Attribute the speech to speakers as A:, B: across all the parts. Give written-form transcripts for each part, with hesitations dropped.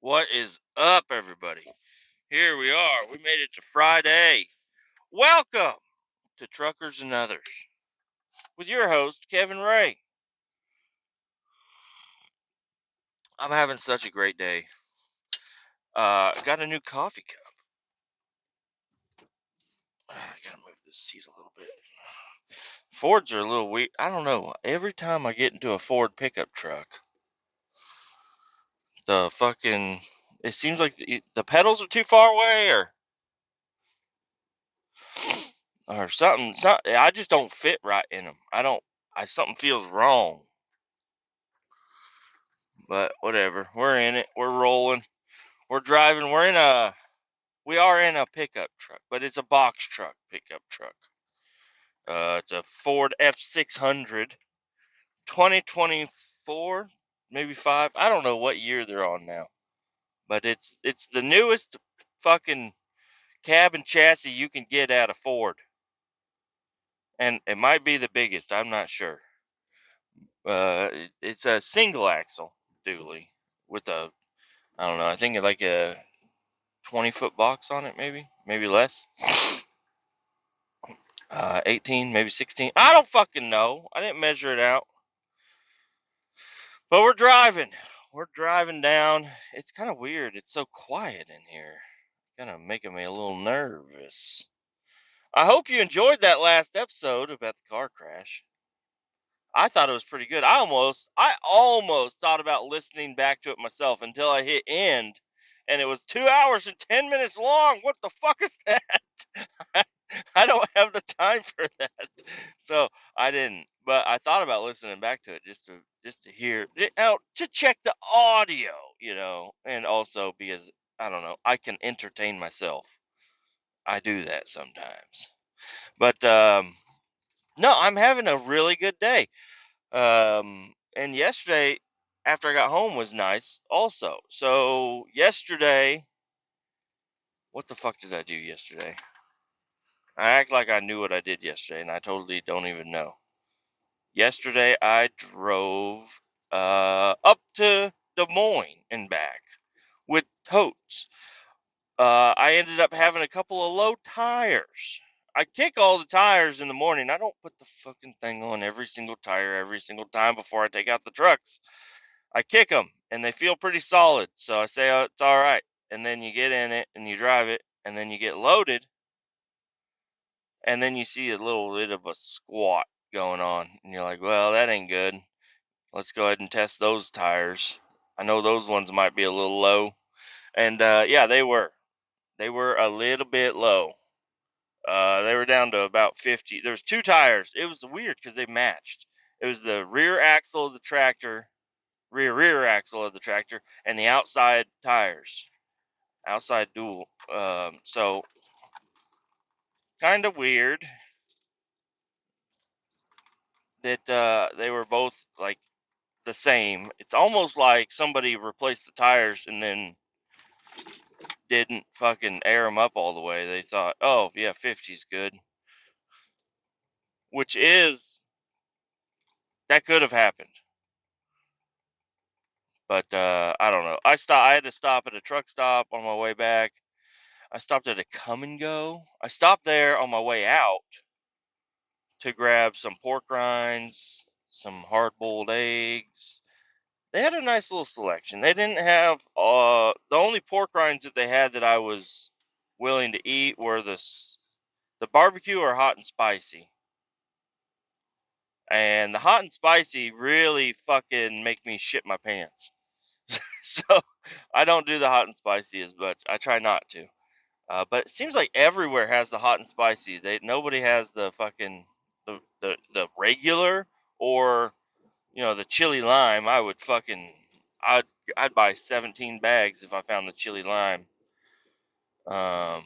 A: What is up, everybody? Here we are. We made it to Friday. Welcome to Truckers and Others with your host, Kevin Ray. I'm having such a great day. Got a new coffee cup. I gotta move this seat a little bit. Fords are a little weird. I don't know. Every time I get into a Ford pickup truck, it seems like the pedals are too far away or something. I just don't fit right in them. Something feels wrong. But whatever. We're in it. We're rolling. We're driving. We are in a pickup truck, but it's a box truck pickup truck. It's a Ford F600, 2024, maybe 5. I don't know what year they're on now, but it's the newest fucking cab and chassis you can get out of Ford, and it might be the biggest. I'm not sure. It's a single axle dually with I don't know. I think like a 20-foot box on it, maybe less. 18, maybe 16. I don't fucking know. I didn't measure it out. But we're driving. We're driving down. It's kind of weird. It's so quiet in here. Kind of making me a little nervous. I hope you enjoyed that last episode about the car crash. I thought it was pretty good. I almost thought about listening back to it myself until I hit end, and it was 2 hours and 10 minutes long. What the fuck is that? I don't have the time for that, so I didn't. But I thought about listening back to it just to hear out to check the audio, and also because I don't know, I can entertain myself. I do that sometimes, but no, I'm having a really good day. And yesterday, after I got home, was nice also. So yesterday, what the fuck did I do yesterday? I act like I knew what I did yesterday, and I totally don't even know. Yesterday, I drove up to Des Moines and back with totes. I ended up having a couple of low tires. I kick all the tires in the morning. I don't put the fucking thing on every single tire every single time before I take out the trucks. I kick them, and they feel pretty solid. So I say, oh, it's all right. And then you get in it, and you drive it, and then you get loaded, and then you see a little bit of a squat going on. And you're like, well, that ain't good. Let's go ahead and test those tires. I know those ones might be a little low. And yeah, they were. They were a little bit low. They were down to about 50. There was two tires. It was weird because they matched. It was the rear axle of the tractor, rear axle of the tractor, and the outside tires, outside dual. So kind of weird that they were both like the same. It's almost like somebody replaced the tires and then didn't fucking air them up all the way. They thought, oh yeah, 50's good, which is that could have happened. But I don't know. I had to stop at a truck stop on my way back. I stopped at a Come and Go. I stopped there on my way out to grab some pork rinds, some hard-boiled eggs. They had a nice little selection. They didn't have the only pork rinds that they had that I was willing to eat were the barbecue or hot and spicy. And the hot and spicy really fucking make me shit my pants. So I don't do the hot and spicy as much. I try not to. But it seems like everywhere has the hot and spicy. Nobody has the fucking the regular or the chili lime. I'd I'd buy 17 bags if I found the chili lime. Um,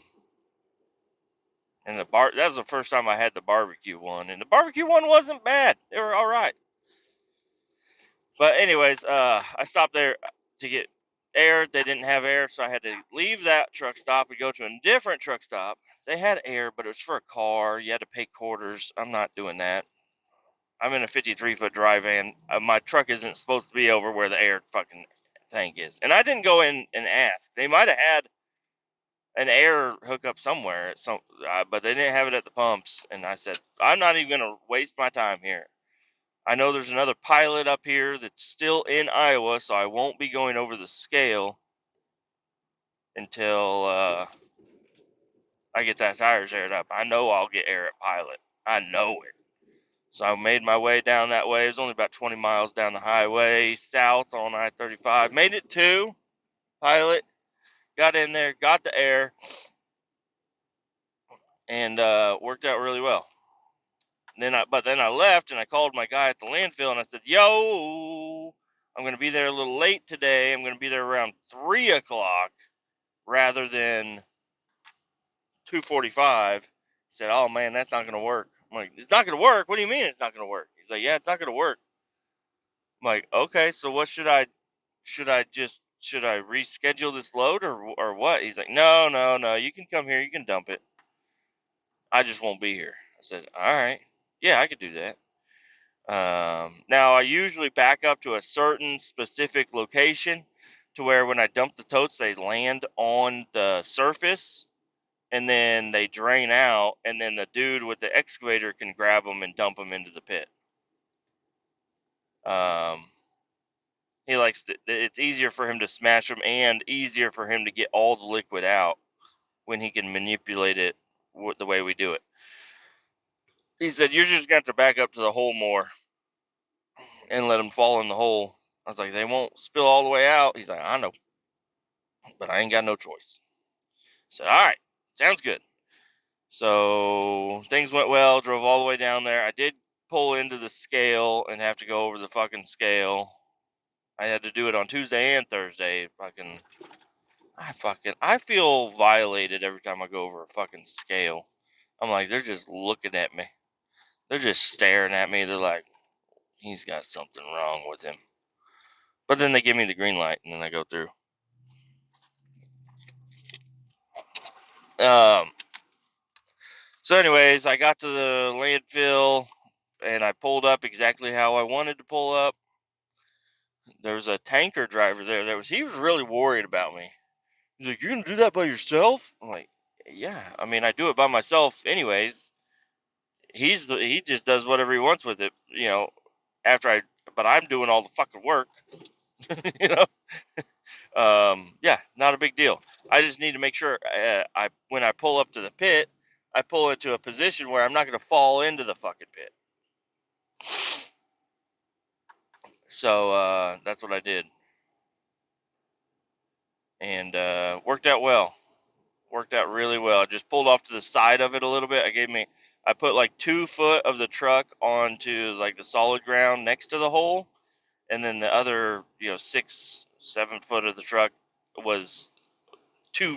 A: and that was the first time I had the barbecue one, and the barbecue one wasn't bad. They were all right. But anyways, I stopped there to get air. They didn't have air, so I had to leave that truck stop and go to a different truck stop. They had air, but it was for a car. You had to pay quarters. I'm not doing that. I'm in a 53-foot dry van. My truck isn't supposed to be over where the air fucking tank is. And I didn't go in and ask. They might have had an air hookup somewhere at some, but they didn't have it at the pumps. And I said, I'm not even going to waste my time here. I know there's another pilot up here that's still in Iowa, so I won't be going over the scale until I get that tires aired up. I know I'll get air at Pilot. I know it. So I made my way down that way. It was only about 20 miles down the highway, south on I-35. Made it to Pilot. Got in there, got the air, and worked out really well. But then I left and I called my guy at the landfill and I said, "Yo, I'm going to be there a little late today. I'm going to be there around 3 o'clock rather than 2:45." He said, "Oh man, that's not going to work." I'm like, "It's not going to work? What do you mean it's not going to work?" He's like, "Yeah, it's not going to work." I'm like, "Okay, so what should I reschedule this load or what?" He's like, "No, no, no. You can come here. You can dump it. I just won't be here." I said, "All right. Yeah, I could do that." Now I usually back up to a certain specific location to where when I dump the totes, they land on the surface and then they drain out, and then the dude with the excavator can grab them and dump them into the pit. Um, he likes to, it's easier for him to smash them and easier for him to get all the liquid out when he can manipulate it the way we do it. He said, "You're just going to have to back up to the hole more and let them fall in the hole." I was like, "They won't spill all the way out." He's like, "I know, but I ain't got no choice." I said, "All right, sounds good." So things went well, drove all the way down there. I did pull into the scale and have to go over the fucking scale. I had to do it on Tuesday and Thursday. I feel violated every time I go over a fucking scale. I'm like, they're just looking at me. They're just staring at me. They're like, he's got something wrong with him. But then they give me the green light and then I go through. Um, so anyways, I got to the landfill and I pulled up exactly how I wanted to pull up. There was a tanker driver there. He was really worried about me. He's like, "You're gonna do that by yourself?" I'm like, "Yeah. I mean, I do it by myself, anyways. He just does whatever he wants with it, you know. After I, but I'm doing all the fucking work, you know. Yeah, not a big deal. I just need to make sure when I pull up to the pit, I pull into a position where I'm not gonna fall into the fucking pit. So that's what I did, and worked out well. Worked out really well. I just pulled off to the side of it a little bit. I put like 2 foot of the truck onto like the solid ground next to the hole, and then the other, 6, 7 foot of the truck was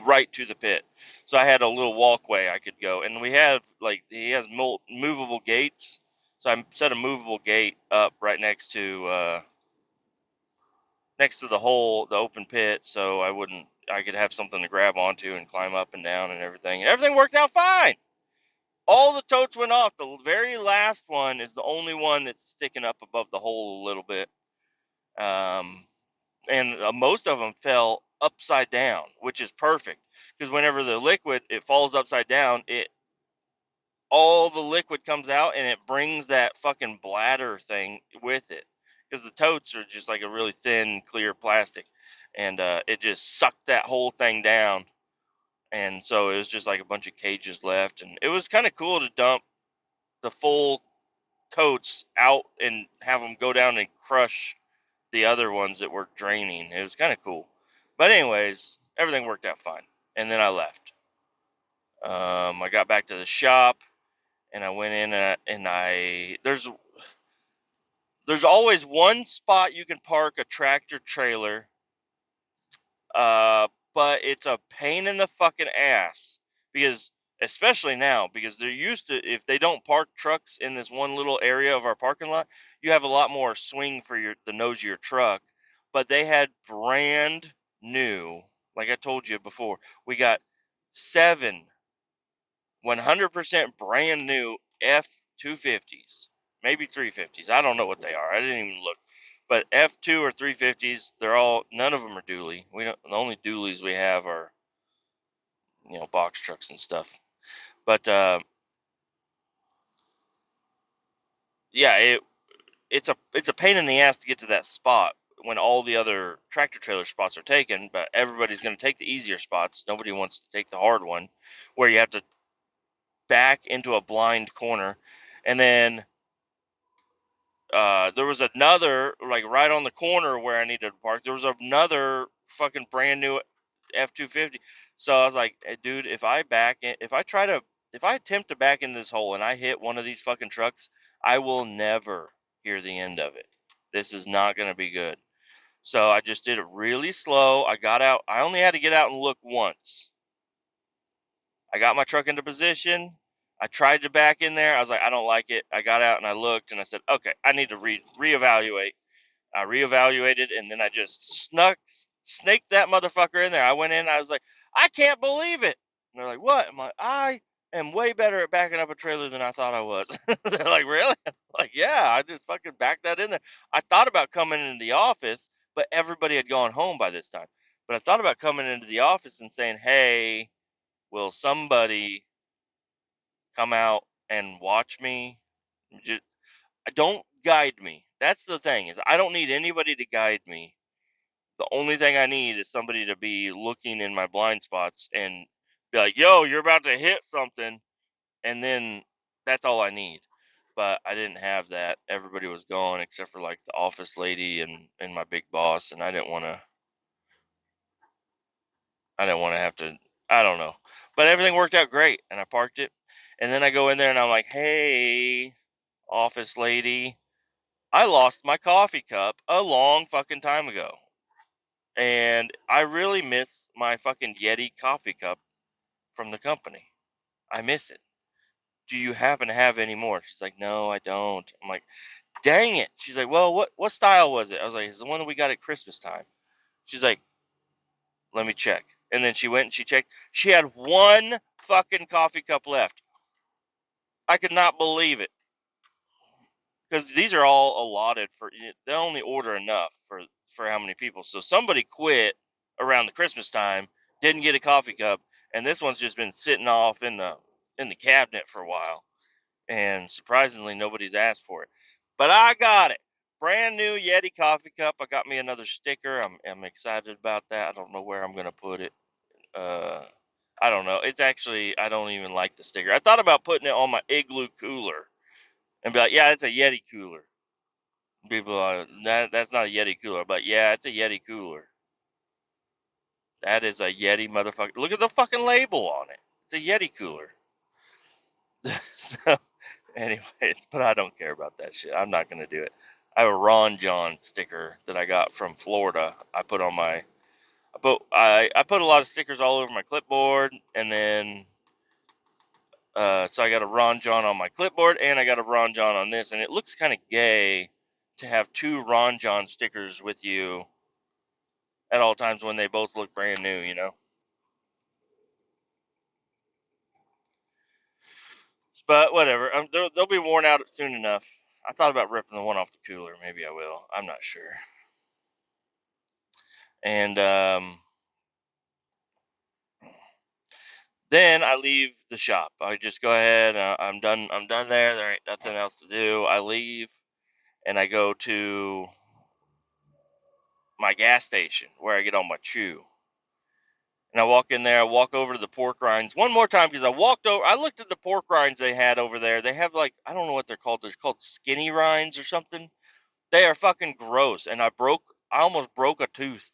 A: right to the pit. So I had a little walkway I could go, and he has movable gates. So I set a movable gate up right next to the hole, the open pit, so I could have something to grab onto and climb up and down and everything. And everything worked out fine. All the totes went off. The very last one is the only one that's sticking up above the hole a little bit. And most of them fell upside down, which is perfect because whenever the liquid it falls upside down, all the liquid comes out and it brings that fucking bladder thing with it because the totes are just like a really thin clear plastic, and it just sucked that whole thing down, and so it was just like a bunch of cages left, and it was kind of cool to dump the full totes out and have them go down and crush the other ones that were draining. It was kind of cool, but anyways, everything worked out fine, and then I left. I got back to the shop and I went in and there's always one spot you can park a tractor trailer, uh, but it's a pain in the fucking ass because especially now because they're used to if they don't park trucks in this one little area of our parking lot, you have a lot more swing for the nose of your truck. But they had brand new, like I told you before, we got 7 100% brand new F 250s, maybe 350s. I don't know what they are. I didn't even look. But F2 or 350s, they're all, none of them are dually. The only dualies we have are, box trucks and stuff. But yeah, it's a pain in the ass to get to that spot when all the other tractor trailer spots are taken. But everybody's going to take the easier spots. Nobody wants to take the hard one, where you have to back into a blind corner, and then there was another, like, right on the corner where I needed to park. There was another fucking brand new F-250. So I was like, hey, dude, if I attempt to back in this hole and I hit one of these fucking trucks, I will never hear the end of it. This is not going to be good. So I just did it really slow. I got out. I only had to get out and look once. I got my truck into position. I tried to back in there. I was like, I don't like it. I got out and I looked and I said, okay, I need to reevaluate. I reevaluated, and then I just snaked that motherfucker in there. I went in, I was like, I can't believe it. And they're like, what? I'm like, I am way better at backing up a trailer than I thought I was. They're like, really? I'm like, yeah, I just fucking backed that in there. I thought about coming into the office, but everybody had gone home by this time. But I thought about coming into the office and saying, hey, will somebody come out and watch me? Just, don't guide me. That's the thing, is I don't need anybody to guide me. The only thing I need is somebody to be looking in my blind spots and be like, yo, you're about to hit something. And then that's all I need. But I didn't have that. Everybody was gone except for like the office lady and my big boss. And I didn't want to have to, I don't know. But everything worked out great. And I parked it. And then I go in there and I'm like, hey, office lady, I lost my coffee cup a long fucking time ago. And I really miss my fucking Yeti coffee cup from the company. I miss it. Do you happen to have any more? She's like, no, I don't. I'm like, dang it. She's like, well, what style was it? I was like, it's the one that we got at Christmas time. She's like, let me check. And then she went and she checked. She had one fucking coffee cup left. I could not believe it. Because these are all allotted for, they only order enough for how many people. So somebody quit around the Christmas time, didn't get a coffee cup, and this one's just been sitting off in the cabinet for a while. And surprisingly, nobody's asked for it. But I got it. Brand new Yeti coffee cup. I got me another sticker. I'm excited about that. I don't know where I'm gonna put it. Uh, I don't know. It's actually, I don't even like the sticker. I thought about putting it on my Igloo cooler and be like, yeah, it's a Yeti cooler. People are, that's not a Yeti cooler, but yeah, it's a Yeti cooler. That is a Yeti motherfucker. Look at the fucking label on it. It's a Yeti cooler. So, anyways, but I don't care about that shit. I'm not gonna do it. I have a Ron John sticker that I got from Florida. I put a lot of stickers all over my clipboard, and then so I got a Ron John on my clipboard, and I got a Ron John on this, and it looks kind of gay to have two Ron John stickers with you at all times when they both look brand new. But whatever, they'll be worn out soon enough. I thought about ripping the one off the cooler. Maybe I will. I'm not sure. And then I leave the shop. I just go ahead. I'm done. I'm done there. There ain't nothing else to do. I leave and I go to my gas station where I get all my chew. And I walk in there. I walk over to the pork rinds one more time because I walked over. I looked at the pork rinds they had over there. They have, like, I don't know what they're called. They're called skinny rinds or something. They are fucking gross. And I almost broke a tooth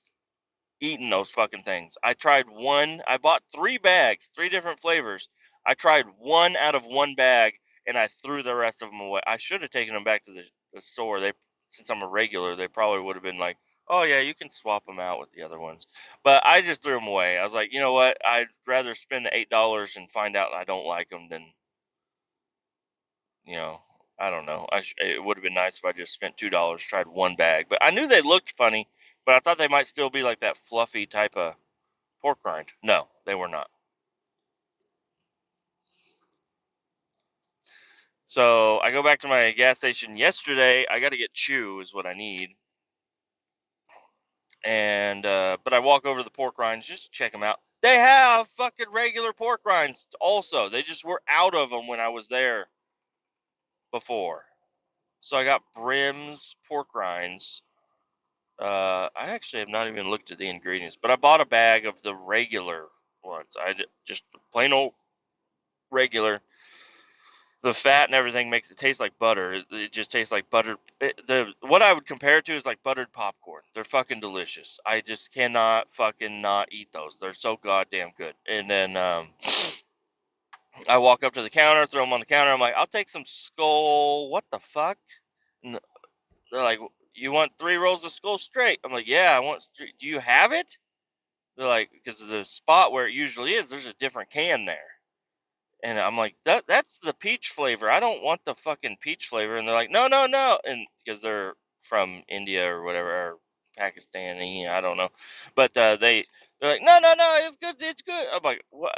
A: eating those fucking things. I tried one. I bought 3 bags, 3 different flavors. I tried one out of one bag, and I threw the rest of them away. I should have taken them back to the store. Since I'm a regular, they probably would have been like, "Oh yeah, you can swap them out with the other ones." But I just threw them away. I was like, you know what? I'd rather spend the $8 and find out I don't like them than, you know, I don't know. It would have been nice if I just spent $2, tried one bag. But I knew they looked funny, but I thought they might still be like that fluffy type of pork rind. No, they were not. So I go back to my gas station yesterday. I got to get chew is what I need. And but I walk over to the pork rinds just to check them out. They have fucking regular pork rinds also. They just were out of them when I was there before. So I got Brim's pork rinds. I actually have not even looked at the ingredients, but I bought a bag of the regular ones. Just plain old regular. The fat and everything makes it taste like butter. It just tastes like butter. What I would compare it to is like buttered popcorn. They're fucking delicious. I just cannot fucking not eat those. They're so goddamn good. And then I walk up to the counter, throw them on the counter. I'm like, I'll take some skull. What the fuck? And they're like, you want 3 rolls of skull straight? I'm like, yeah, I want 3. Do you have it? They're like, because the spot where it usually is, there's a different can there. And I'm like, that's the peach flavor. I don't want the fucking peach flavor. And they're like, no, no, no. And because they're from India or whatever, or Pakistani, I don't know. But they're like, no, no, no, it's good, it's good. I'm like, what?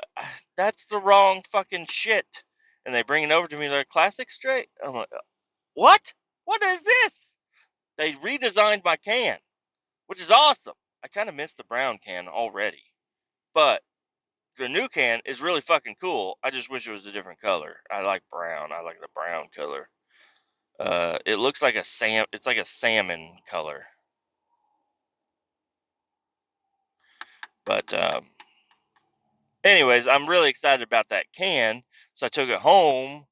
A: That's the wrong fucking shit. And they bring it over to me. They're like, classic straight. I'm like, what? What is this? They redesigned my can, which is awesome. I kind of miss the brown can already, but the new can is really fucking cool. I just wish it was a different color. I like brown. I like the brown color. It looks like it's like a salmon color. But anyways, I'm really excited about that can. So I took it home,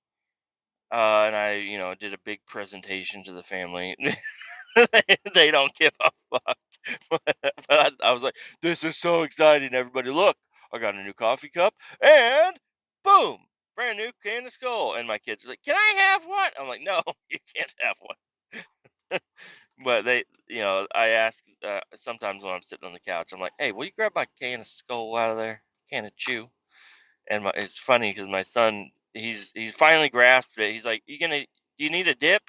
A: and I, did a big presentation to the family. They don't give a fuck. But I was like, this is so exciting, everybody. Look, I got a new coffee cup, and boom, brand new can of skull. And my kids are like, can I have one? I'm like, no, you can't have one. But I ask sometimes when I'm sitting on the couch, I'm like, hey, will you grab my can of skull out of there? Can of chew. And it's funny because my son, he's finally grasped it. He's like, do you need a dip?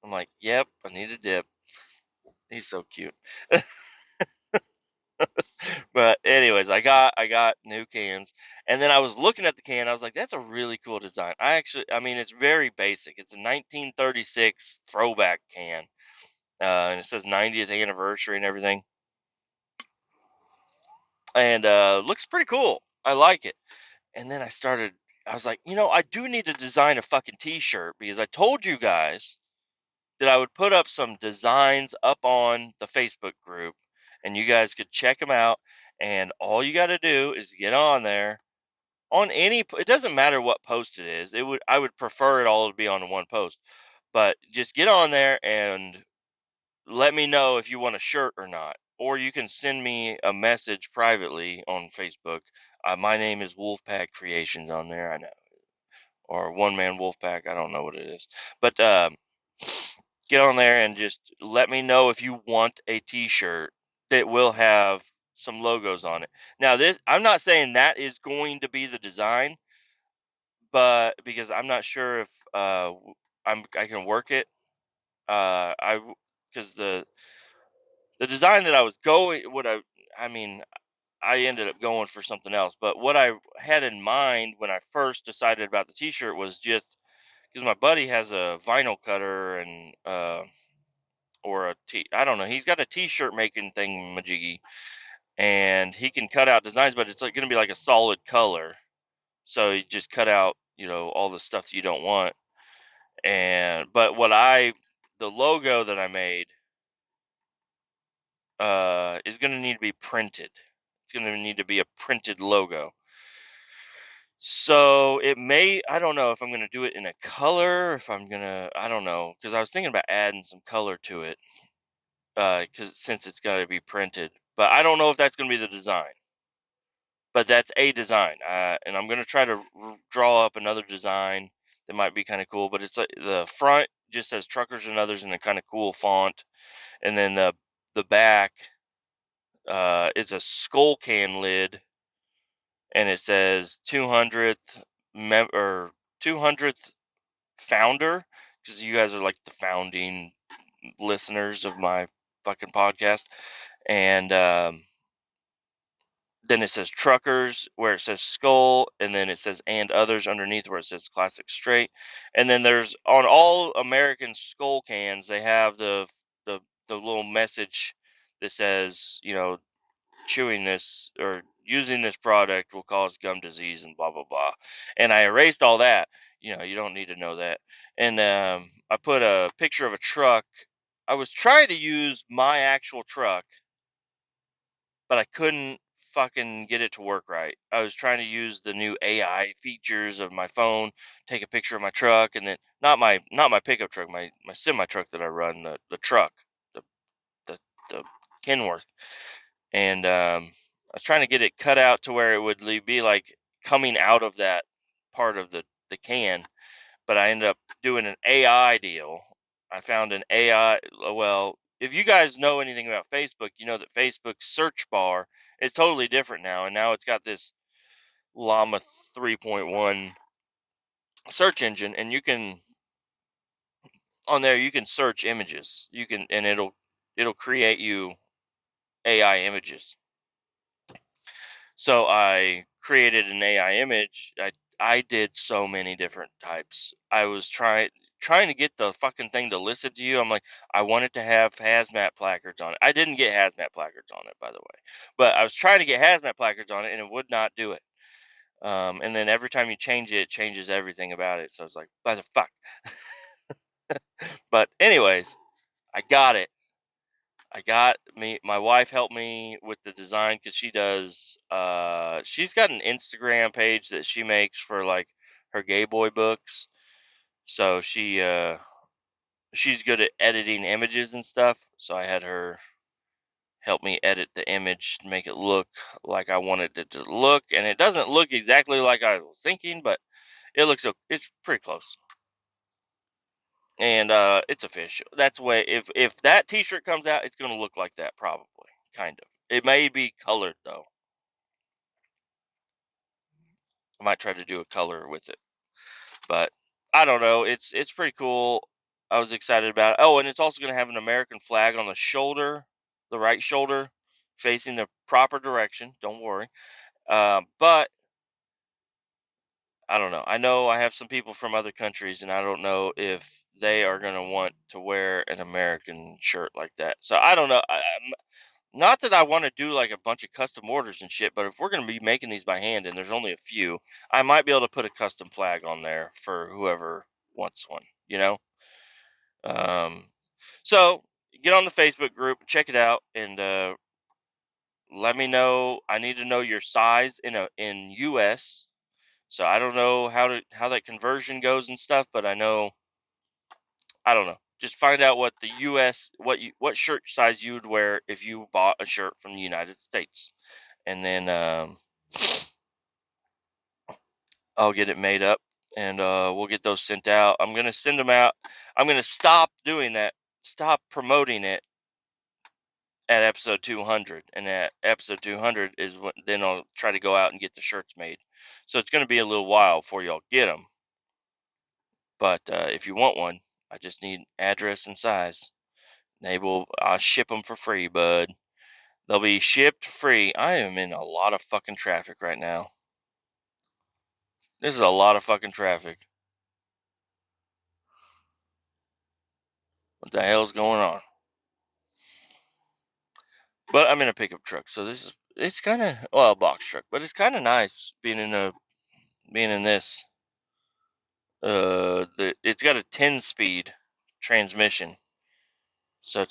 A: I'm like, yep, I need a dip. He's so cute. But anyways, I got new cans, and then I was looking at the can. I was like, that's a really cool design. I mean, it's very basic. It's a 1936 throwback can, and it says 90th anniversary and everything, and looks pretty cool. I like it. And then I was like, I do need to design a fucking T-shirt because I told you guys that I would put up some designs up on the Facebook group, and you guys could check them out. And all you got to do is get on there on it doesn't matter what post it is. I would prefer it all to be on one post, but just get on there and let me know if you want a shirt or not, or you can send me a message privately on Facebook. My name is Wolfpack Creations on there. I know, or One Man Wolfpack. I don't know what it is, but get on there and just let me know if you want a T-shirt that will have some logos on it. Now, I'm not saying that is going to be the design, but because I'm not sure if I can work it. Because the design that I was going, I mean, I ended up going for something else. But what I had in mind when I first decided about the T-shirt was just because my buddy has a vinyl cutter and or I don't know. He's got a T-shirt making thing majiggy, and he can cut out designs, but it's like going to be like a solid color. So you just cut out, all the stuff that you don't want. But the logo that I made is going to need to be printed. It's going to need to be a printed logo. So I don't know if I'm going to do it in a color, if I'm going to, I don't know, because I was thinking about adding some color to it, because since it's got to be printed. But I don't know if that's going to be the design. But that's a design, and I'm going to try to draw up another design that might be kind of cool. But it's like the front just says Truckers and Others in a kind of cool font, and then the back is a skull can lid, and it says 200th or 200th founder, because you guys are like the founding listeners of my fucking podcast. And then it says Truckers where it says Skull, and then it says and others underneath where it says Classic Straight. And then there's on all American Skull cans, they have the little message that says, chewing this or using this product will cause gum disease and blah blah blah. And I erased all that. You don't need to know that. And I put a picture of a truck. I was trying to use my actual truck, but I couldn't fucking get it to work right. I was trying to use the new AI features of my phone, take a picture of my truck, and then not my pickup truck, my semi truck that I run, the truck, the the the Kenworth, and I was trying to get it cut out to where it would be like coming out of that part of the can, but I ended up doing an AI deal. I found an AI. Well, if you guys know anything about Facebook, you know that Facebook's search bar is totally different now, and now it's got this Llama 3.1 search engine, and you can on there you can search images. You can and it'll create you AI images. So I created an AI image. I did so many different types. I was trying to get the fucking thing to listen to you. I'm like, I wanted to have hazmat placards on it. I didn't get hazmat placards on it, by the way, but I was trying to get hazmat placards on it, and it would not do it. And then every time you change it, it changes everything about it. So I was like, what the fuck? But anyways, I got it. My wife helped me with the design because she's got an Instagram page that she makes for like her gay boy books. So she's good at editing images and stuff. So I had her help me edit the image to make it look like I wanted it to look, and it doesn't look exactly like I was thinking, but it's pretty close. And it's official. That's the way. If that T-shirt comes out, it's gonna look like that probably, kind of. It may be colored though. I might try to do a color with it, but I don't know. It's pretty cool. I was excited about it. Oh, and it's also gonna have an American flag on the shoulder, the right shoulder, facing the proper direction. Don't worry. But I don't know. I know I have some people from other countries, and I don't know if they are gonna want to wear an American shirt like that. So I don't know. Not that I want to do like a bunch of custom orders and shit, but if we're going to be making these by hand and there's only a few, I might be able to put a custom flag on there for whoever wants one, you know? Um, so get on the Facebook group, check it out, and let me know. I need to know your size in US. So I don't know how that conversion goes and stuff, but I don't know. Just find out what the US what shirt size you would wear if you bought a shirt from the United States. And then I'll get it made up, and we'll get those sent out. I'm gonna send them out. I'm gonna stop doing that. Stop promoting it at episode 200, and at episode 200 is when then I'll try to go out and get the shirts made. So it's gonna be a little while before y'all get them. But if you want one, I just need address and size. I'll ship them for free, bud. They'll be shipped free. I am in a lot of fucking traffic right now. This is a lot of fucking traffic. What the hell's going on? But I'm in a pickup truck, so it's kind of well a box truck, but it's kind of nice being in this. It's got a 10-speed transmission, so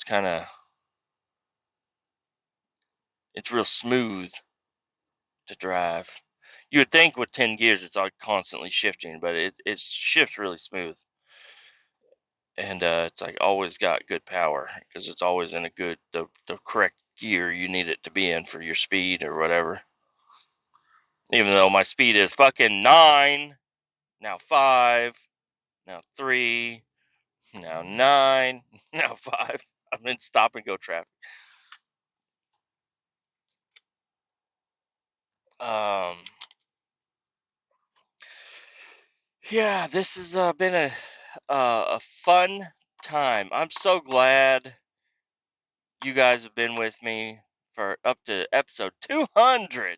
A: it's real smooth to drive. You would think with 10 gears it's like constantly shifting, but it shifts really smooth, and it's like always got good power because it's always in the correct gear you need it to be in for your speed or whatever. Even though my speed is fucking 9, now 5, now 3, now 9, now 5. I'm in stop and go traffic. Um, yeah, this has been a fun time. I'm so glad you guys have been with me for up to episode 200.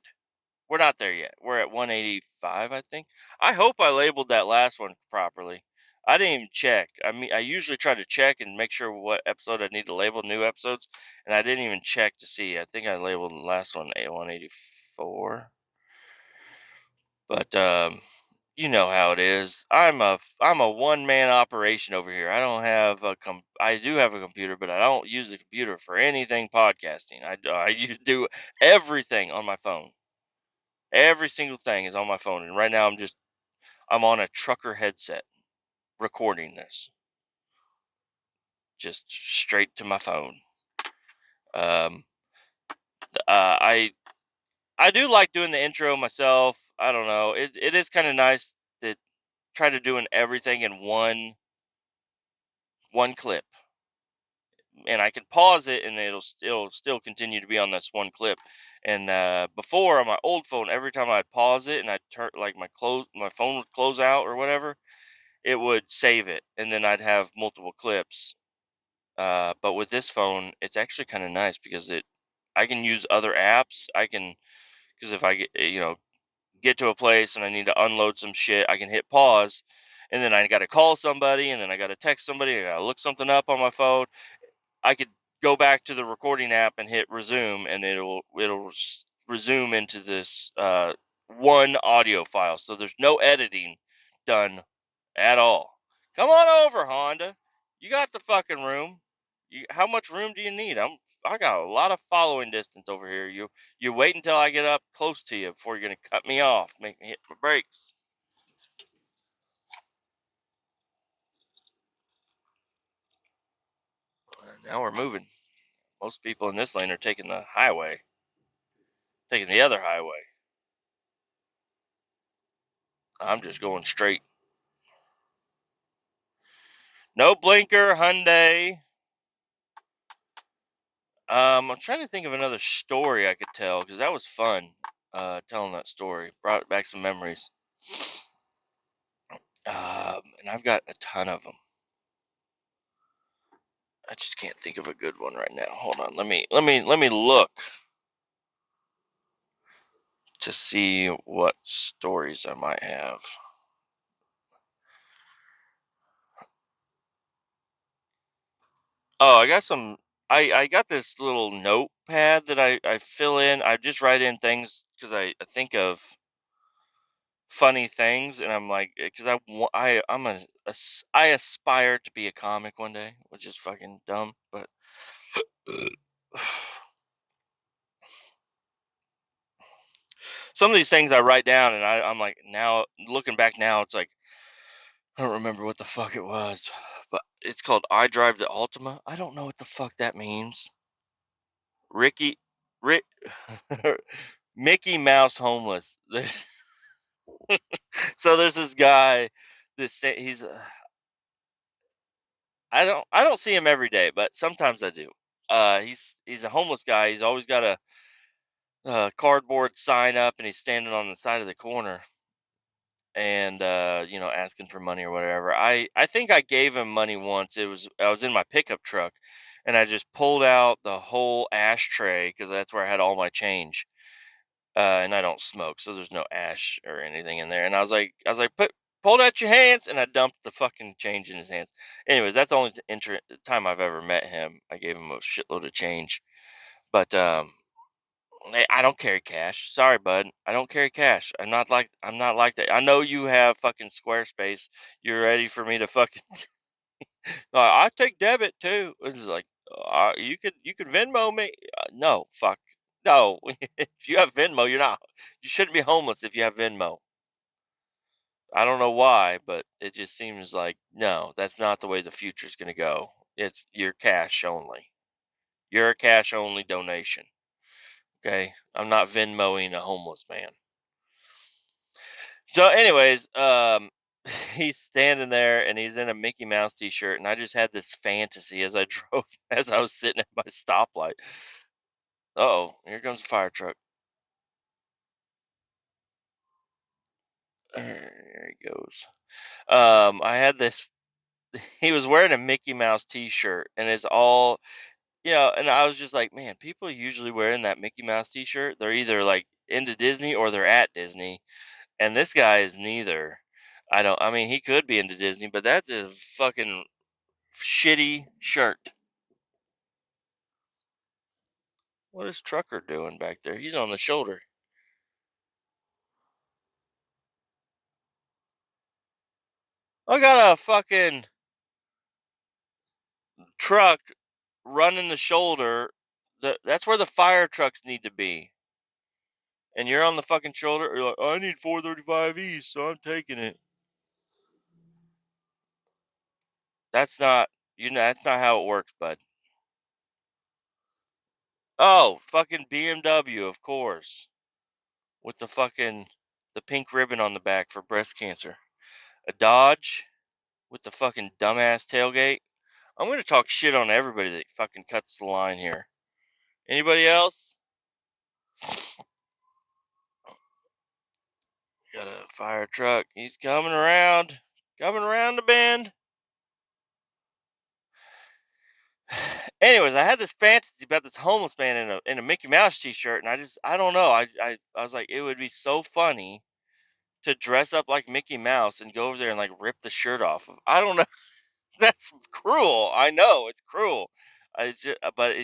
A: We're not there yet. We're at 185, I think. I hope I labeled that last one properly. I didn't even check. I mean, I usually try to check and make sure what episode I need to label new episodes, and I didn't even check to see. I think I labeled the last one A184. But you know how it is. I'm a one man operation over here. I don't have I do have a computer, but I don't use the computer for anything podcasting. I use do everything on my phone. Every single thing is on my phone, and right now I'm on a trucker headset recording this just straight to my phone. Um, I do like doing the intro myself. I don't know. It is kind of nice to try to doing everything in one clip, and I can pause it, and it'll still continue to be on this one clip. And before on my old phone, every time I'd pause it and I'd turn like my phone would close out or whatever, it would save it, and then I'd have multiple clips. But with this phone, it's actually kind of nice because I can use other apps. Because if I get to a place and I need to unload some shit, I can hit pause, and then I got to call somebody, and then I got to text somebody, I got to look something up on my phone. I could go back to the recording app and hit resume, and it'll resume into this one audio file. So there's no editing done at all. Come on over, Honda. You got the fucking room. How much room do you need? I got a lot of following distance over here. You wait until I get up close to you before you're gonna cut me off, make me hit my brakes. Now we're moving. Most people in this lane are taking the highway, taking the other highway. I'm just going straight. No blinker, Hyundai. I'm trying to think of another story I could tell because that was fun. Telling that story brought back some memories. And I've got a ton of them. I just can't think of a good one right now. Hold on, let me look to see what stories I might have. Oh, I got some. I got this little notepad that I fill in. I just write in things because I think of funny things, and I'm like, because I aspire to be a comic one day, which is fucking dumb, but some of these things I write down, and I'm like, now looking back now, it's like I don't remember what the fuck it was, but it's called I Drive the Ultima. I don't know what the fuck that means. Ricky, Rick, Mickey Mouse homeless. So there's this guy. He's I don't see him every day, but sometimes I do. He's a homeless guy. He's always got a cardboard sign up, and he's standing on the side of the corner, and asking for money or whatever. I think I gave him money once. I was in my pickup truck, and I just pulled out the whole ashtray because that's where I had all my change. And I don't smoke, so there's no ash or anything in there. And I was like, pull out your hands, and I dumped the fucking change in his hands. Anyways, that's the only time I've ever met him. I gave him a shitload of change, but I don't carry cash. Sorry, bud. I don't carry cash. I'm not like that. I know you have fucking Squarespace. You're ready for me to fucking. I take debit too. It's just like you could Venmo me. No, fuck. No. If you have Venmo, you're not. You shouldn't be homeless if you have Venmo. I don't know why, but it just seems like no. That's not the way the future's gonna go. It's your cash only. You're a cash only donation. Okay, I'm not Venmoing a homeless man. So, anyways, he's standing there and he's in a Mickey Mouse t-shirt, and I just had this fantasy as I drove, as I was sitting at my stoplight. Oh, here comes the fire truck. There he goes. I had this. He was wearing a Mickey Mouse t-shirt, and it's all and I was just like, man, people usually wearing that Mickey Mouse t-shirt. They're either like into Disney or they're at Disney, and this guy is neither. I mean, he could be into Disney, but that's a fucking shitty shirt. What is Trucker doing back there? He's on the shoulder. I got a fucking truck running the shoulder. That's where the fire trucks need to be. And you're on the fucking shoulder. You're like, I need 435 east, so I'm taking it. That's not, that's not how it works, bud. Oh, fucking BMW, of course, with the pink ribbon on the back for breast cancer. A Dodge with the fucking dumbass tailgate. I'm gonna talk shit on everybody that fucking cuts the line here. Anybody else? Got a fire truck. He's coming around. Coming around the bend. Anyways, I had this fantasy about this homeless man in a Mickey Mouse t-shirt, and I don't know. I was like, it would be so funny to dress up like Mickey Mouse and go over there and like rip the shirt off of. I don't know. That's cruel. I know it's cruel. But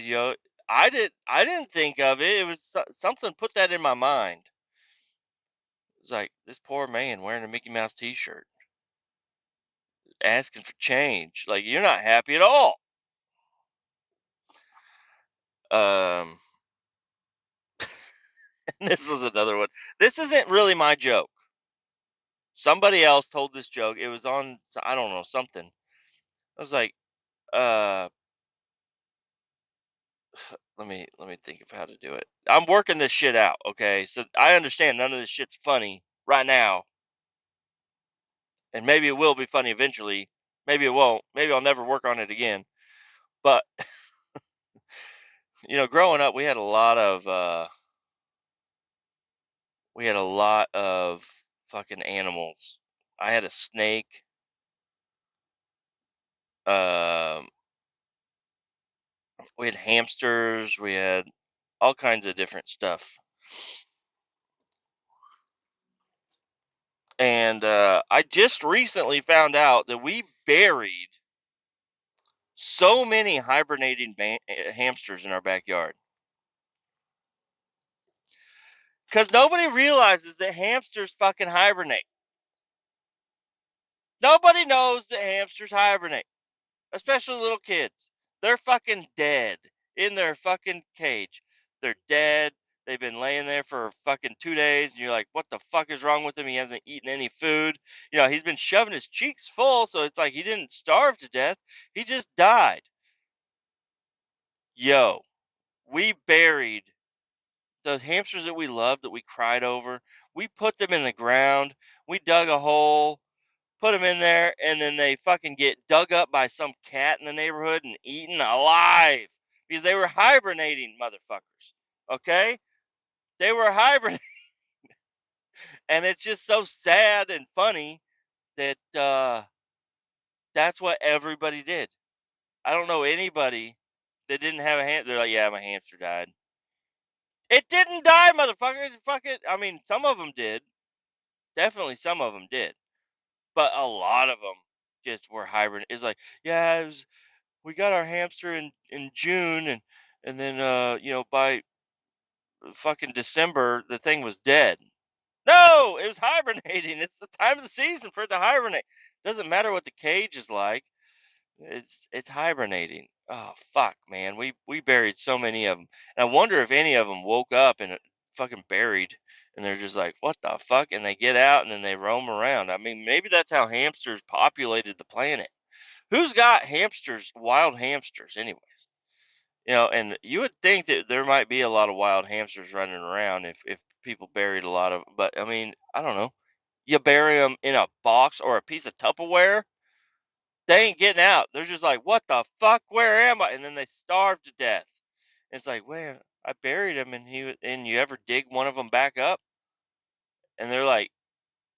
A: I didn't think of it. It was something put that in my mind. It's like this poor man wearing a Mickey Mouse t-shirt, asking for change. Like you're not happy at all. Um, and this was another one. This isn't really my joke. Somebody else told this joke. It was on, I don't know, something. I was like, uh, let me think of how to do it. I'm working this shit out, okay? So I understand none of this shit's funny right now, and maybe it will be funny eventually. Maybe it won't. Maybe I'll never work on it again. But growing up, we had a lot of fucking animals. I had a snake. Um, we had hamsters. We had all kinds of different stuff. And I just recently found out that we buried so many hibernating hamsters in our backyard. Because nobody realizes that hamsters fucking hibernate. Nobody knows that hamsters hibernate, especially little kids. They're fucking dead in their fucking cage. They're dead. They've been laying there for fucking 2 days, and you're like, what the fuck is wrong with him? He hasn't eaten any food. He's been shoving his cheeks full, so it's like he didn't starve to death. He just died. Yo, we buried those hamsters that we loved, that we cried over. We put them in the ground. We dug a hole, put them in there, and then they fucking get dug up by some cat in the neighborhood and eaten alive because they were hibernating, motherfuckers. Okay? They were hibernating. And it's just so sad and funny that that's what everybody did. I don't know anybody that didn't have a hamster. They're like, yeah, my hamster died. It didn't die, motherfucker. Fuck it. I mean, some of them did. Definitely some of them did. But a lot of them just were hibernating. It's like, yeah, we got our hamster in June, and then by fucking December the thing was dead. No, it was hibernating. It's the time of the season for it to hibernate. Doesn't matter what the cage is like. It's hibernating. Oh fuck, man. We buried so many of them. And I wonder if any of them woke up and fucking buried, and they're just like, what the fuck? And they get out and then they roam around. I mean, maybe that's how hamsters populated the planet. Who's got hamsters, wild hamsters, anyways? And you would think that there might be a lot of wild hamsters running around if people buried a lot of. But I mean, I don't know. You bury them in a box or a piece of Tupperware, they ain't getting out. They're just like, what the fuck? Where am I? And then they starve to death. It's like, well, I buried him, and you ever dig one of them back up? And they're like,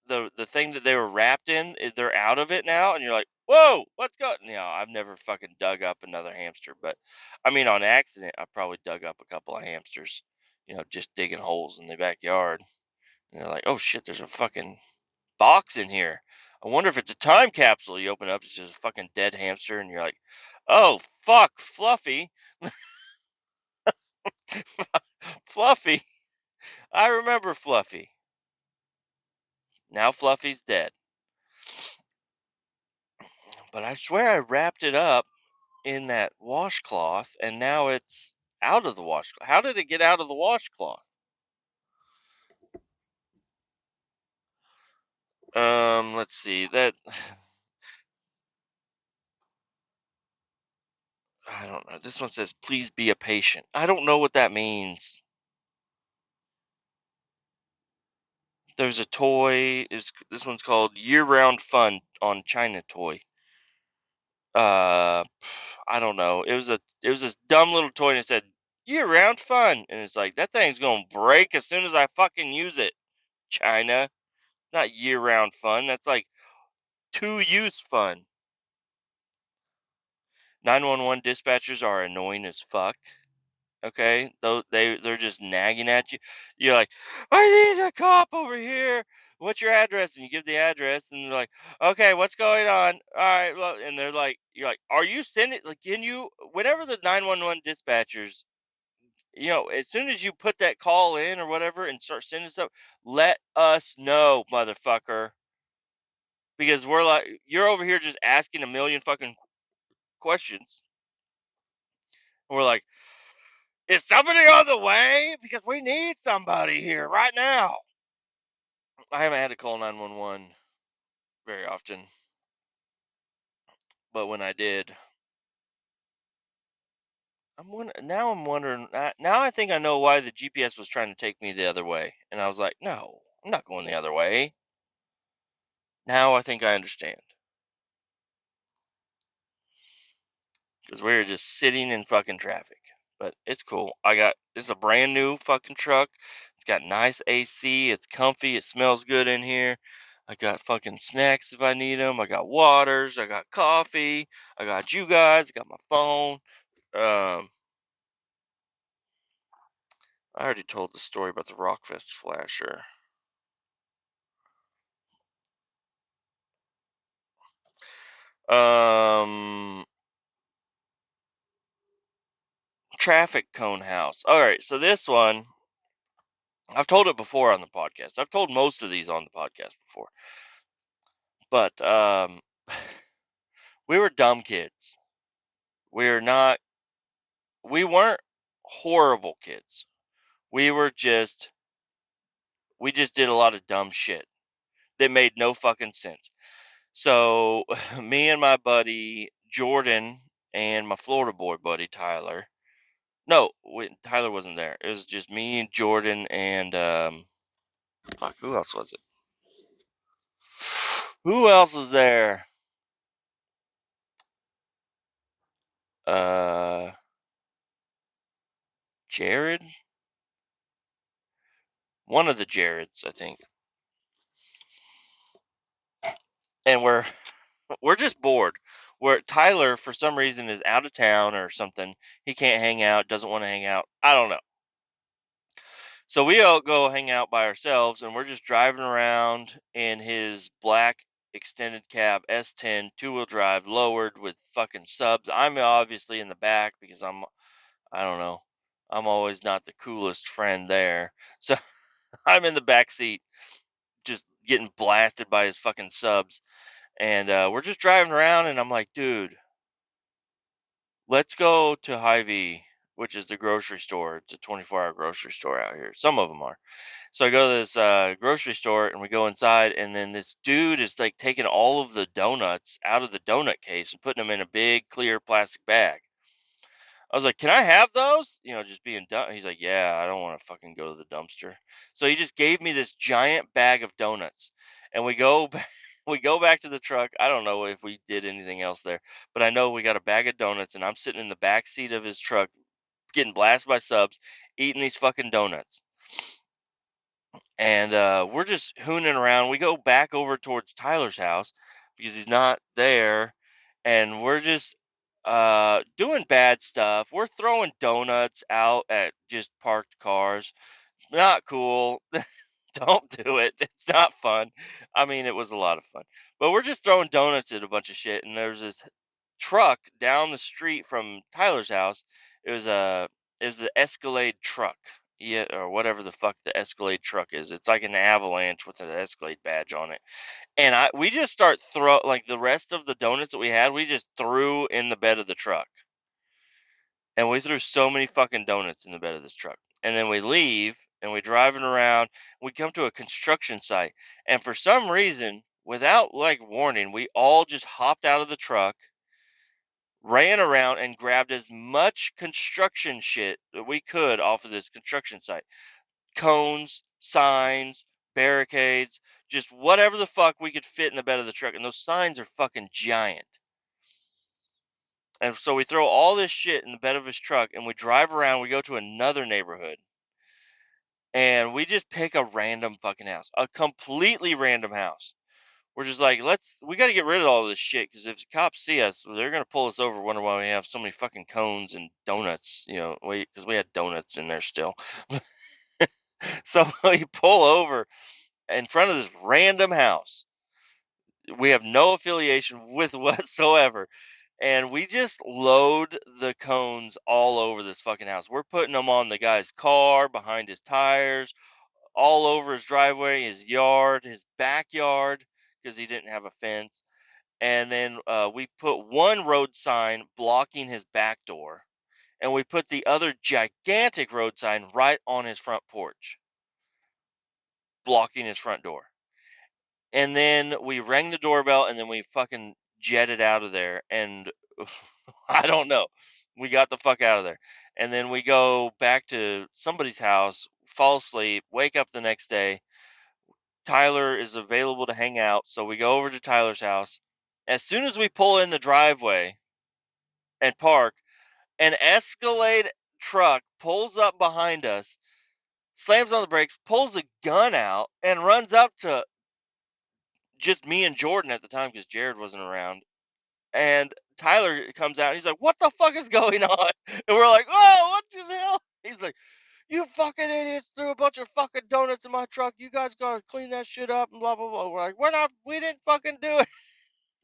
A: the thing that they were wrapped in, they're out of it now, and you're like, whoa, what's going? I've never fucking dug up another hamster, but I mean, on accident, I probably dug up a couple of hamsters, just digging holes in the backyard. And they're like, oh shit, there's a fucking box in here. I wonder if it's a time capsule. You open up, it's just a fucking dead hamster, and you're like, oh, fuck, Fluffy. Fluffy. I remember Fluffy. Now Fluffy's dead. But I swear I wrapped it up in that washcloth, and now it's out of the washcloth. How did it get out of the washcloth? Let's see. That I don't know. This one says, "Please be a patient." I don't know what that means. There's a toy. Is this one's called Year Round Fun on China Toy. Uh, I don't know. It was this dumb little toy, and it said Year Round Fun, and it's like that thing's gonna break as soon as I fucking use it. China, not year round fun. That's like two use fun. 911 dispatchers are annoying as fuck. Okay, though they're just nagging at you. You're like, I need a cop over here. What's your address? And you give the address, and they're like, okay, what's going on? All right, well, and they're like, you're like, are you sending? Like, can you? Whenever the 911 dispatchers, as soon as you put that call in or whatever and start sending stuff, let us know, motherfucker, because we're like, you're over here just asking a million fucking questions. And we're like, is somebody on the way? Because we need somebody here right now. I haven't had to call 911 very often, but when I did, now I'm wondering. Now I think I know why the GPS was trying to take me the other way, and I was like, no, I'm not going the other way. Now I think I understand. Because we were just sitting in fucking traffic. But it's cool. This is a brand new fucking truck. It's got nice AC. It's comfy. It smells good in here. I got fucking snacks if I need them. I got waters. I got coffee. I got you guys. I got my phone. Um, I already told the story about the Rockfest flasher. Um, Traffic cone house. All right, so this one, I've told it before on the podcast. I've told most of these on the podcast before. But we were dumb kids. We're not we weren't horrible kids. We were just we just did a lot of dumb shit that made no fucking sense. So me and my buddy Jordan and my Florida boy buddy Tyler. No, Tyler wasn't there. It was just me and Jordan and fuck, who else was it? Who else was there? Uh Jared? One of the Jareds, I think. And we're just bored. Where Tyler, for some reason, is out of town or something. He can't hang out, doesn't want to hang out. I don't know. So we all go hang out by ourselves, and we're just driving around in his black extended cab S10 two-wheel drive, lowered with fucking subs. I'm obviously in the back because I don't know, I'm always not the coolest friend there. So I'm in the back seat, just getting blasted by his fucking subs. And we're just driving around, and I'm like, dude, let's go to Hy-Vee, which is the grocery store. It's a 24-hour grocery store out here. Some of them are. So I go to this grocery store, and we go inside, and then this dude is like taking all of the donuts out of the donut case and putting them in a big clear plastic bag. I was like, "Can I have those?" Just being dumb. He's like, "Yeah, I don't want to fucking go to the dumpster." So he just gave me this giant bag of donuts, and we go back, we go back to the truck. I don't know if we did anything else there, but I know we got a bag of donuts, and I'm sitting in the back seat of his truck, getting blasted by subs, eating these fucking donuts, and we're just hooning around. We go back over towards Tyler's house because he's not there, and we're just doing bad stuff. We're throwing donuts out at just parked cars. Not cool. Don't do it. It's not fun. I mean, it was a lot of fun. But we're just throwing donuts at a bunch of shit, and there's this truck down the street from Tyler's house. It was the Escalade truck. Yeah, or whatever the fuck the Escalade truck is. It's like an Avalanche with an Escalade badge on it. And we just start throw like the rest of the donuts that we had, we just threw in the bed of the truck. And we threw so many fucking donuts in the bed of this truck. And then we leave and we driving around. We come to a construction site. And for some reason, without like warning, we all just hopped out of the truck, ran around and grabbed as much construction shit that we could off of this construction site. Cones, signs, barricades, just whatever the fuck we could fit in the bed of the truck. And those signs are fucking giant. And so we throw all this shit in the bed of his truck and we drive around. We go to another neighborhood and we just pick a random fucking house, a completely random house. We're just like, we got to get rid of all this shit because if the cops see us, they're going to pull us over, wonder why we have so many fucking cones and donuts, because we had donuts in there still. So we pull over in front of this random house. We have no affiliation with whatsoever. And we just load the cones all over this fucking house. We're putting them on the guy's car, behind his tires, all over his driveway, his yard, his backyard, because he didn't have a fence. And then we put one road sign blocking his back door. And we put the other gigantic road sign right on his front porch, blocking his front door. And then we rang the doorbell and then we fucking jetted out of there. And I don't know. We got the fuck out of there. And then we go back to somebody's house, fall asleep, wake up the next day. Tyler is available to hang out. So we go over to Tyler's house. As soon as we pull in the driveway and park, an Escalade truck pulls up behind us, slams on the brakes, pulls a gun out, and runs up to just me and Jordan at the time because Jared wasn't around. And Tyler comes out and he's like, "What the fuck is going on?" And we're like, "Oh, what the hell?" He's like, "You fucking idiots threw a bunch of fucking donuts in my truck. You guys gotta clean that shit up and blah blah blah." We're like, we didn't fucking do it."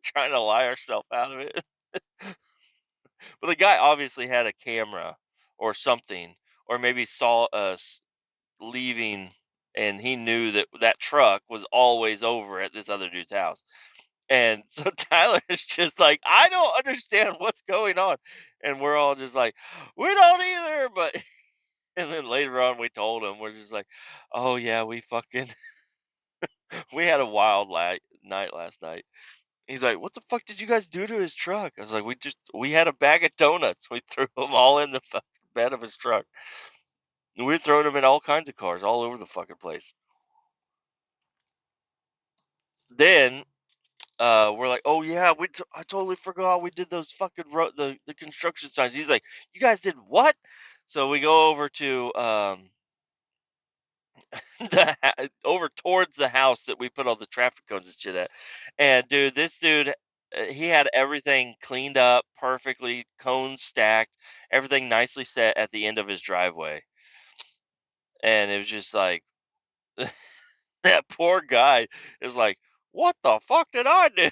A: Trying to lie ourselves out of it. But the guy obviously had a camera or something, or maybe saw us leaving and he knew that that truck was always over at this other dude's house. And so Tyler is just like, "I don't understand what's going on." And we're all just like, "We don't either." But, and then later on, we told him, we're just like, "Oh, yeah, we fucking, we had a wild night last night." He's like, "What the fuck did you guys do to his truck?" I was like, we had a bag of donuts. We threw them all in the fucking bed of his truck. And we were throwing them in all kinds of cars all over the fucking place. Then we're like, "Oh yeah, I totally forgot we did those fucking the construction signs." He's like, "You guys did what?" So we go over to over towards the house that we put all the traffic cones and shit at. And dude, this dude, he had everything cleaned up perfectly, cones stacked, everything nicely set at the end of his driveway. And it was just like that poor guy is like, "What the fuck did I do?"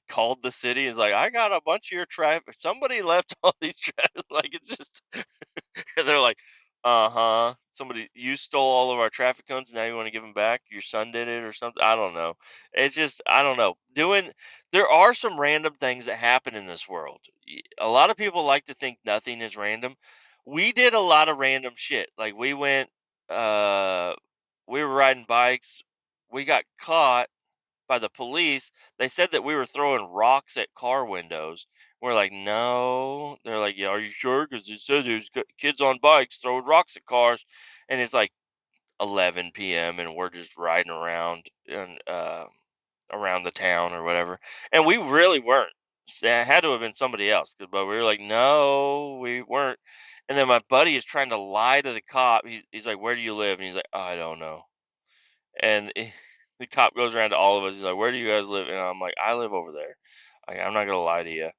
A: Called the city and is like, "I got a bunch of your traffic. Somebody left all these traffic." Like it's just, and they're like, "Uh-huh. Somebody, you stole all of our traffic cones. And now you want to give them back? Your son did it or something?" I don't know. It's just, I don't know. There are some random things that happen in this world. A lot of people like to think nothing is random. We did a lot of random shit. Like uh, we were riding bikes. We got caught by the police. They said that we were throwing rocks at car windows. We're like, "No." They're like, "Yeah, are you sure? Because it said there's kids on bikes throwing rocks at cars." And it's like 11 p.m. and we're just riding around and around the town or whatever. And we really weren't. It had to have been somebody else. But we were like, "No, we weren't." And then my buddy is trying to lie to the cop. He's like, "Where do you live?" And he's like, "I don't know." And the cop goes around to all of us. He's like, "Where do you guys live?" And I'm like, "I live over there. I'm not gonna lie to you.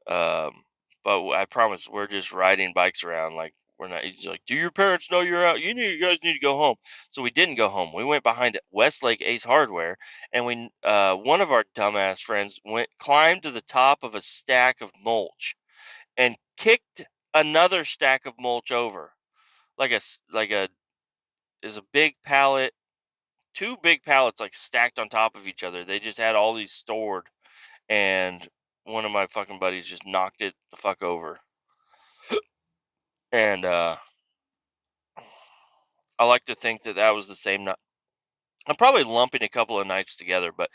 A: But I promise we're just riding bikes around like we're not. He's like, do your parents know you're out? You guys need to go home. So we didn't go home. We went behind Westlake Ace Hardware, and one of our dumbass friends climbed to the top of a stack of mulch and kicked another stack of mulch over, like a is a big pallet, two big pallets like stacked on top of each other. They just had all these stored, and one of my fucking buddies just knocked it the fuck over. And I like to think that that was the same night. I'm probably lumping a couple of nights together, but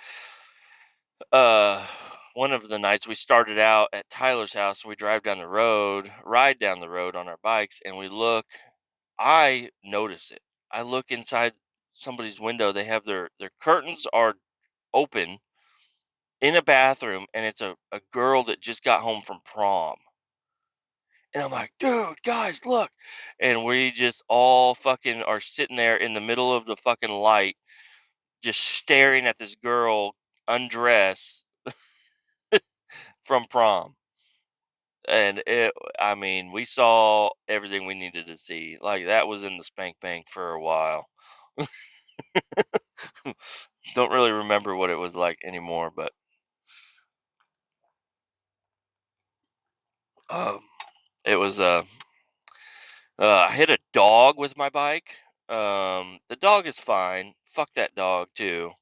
A: uh, one of the nights we started out at Tyler's house, and we ride down the road on our bikes, and we look. I notice it. I look inside somebody's window. They have their curtains are open in a bathroom, and it's a girl that just got home from prom. And I'm like, dude, guys, look. And we just all fucking are sitting there in the middle of the fucking light, just staring at this girl undress from prom. And I mean, we saw everything we needed to see. Like, that was in the spank bank for a while. Don't really remember what it was like anymore, but um, it was I hit a dog with my bike. The dog is fine. Fuck that dog too.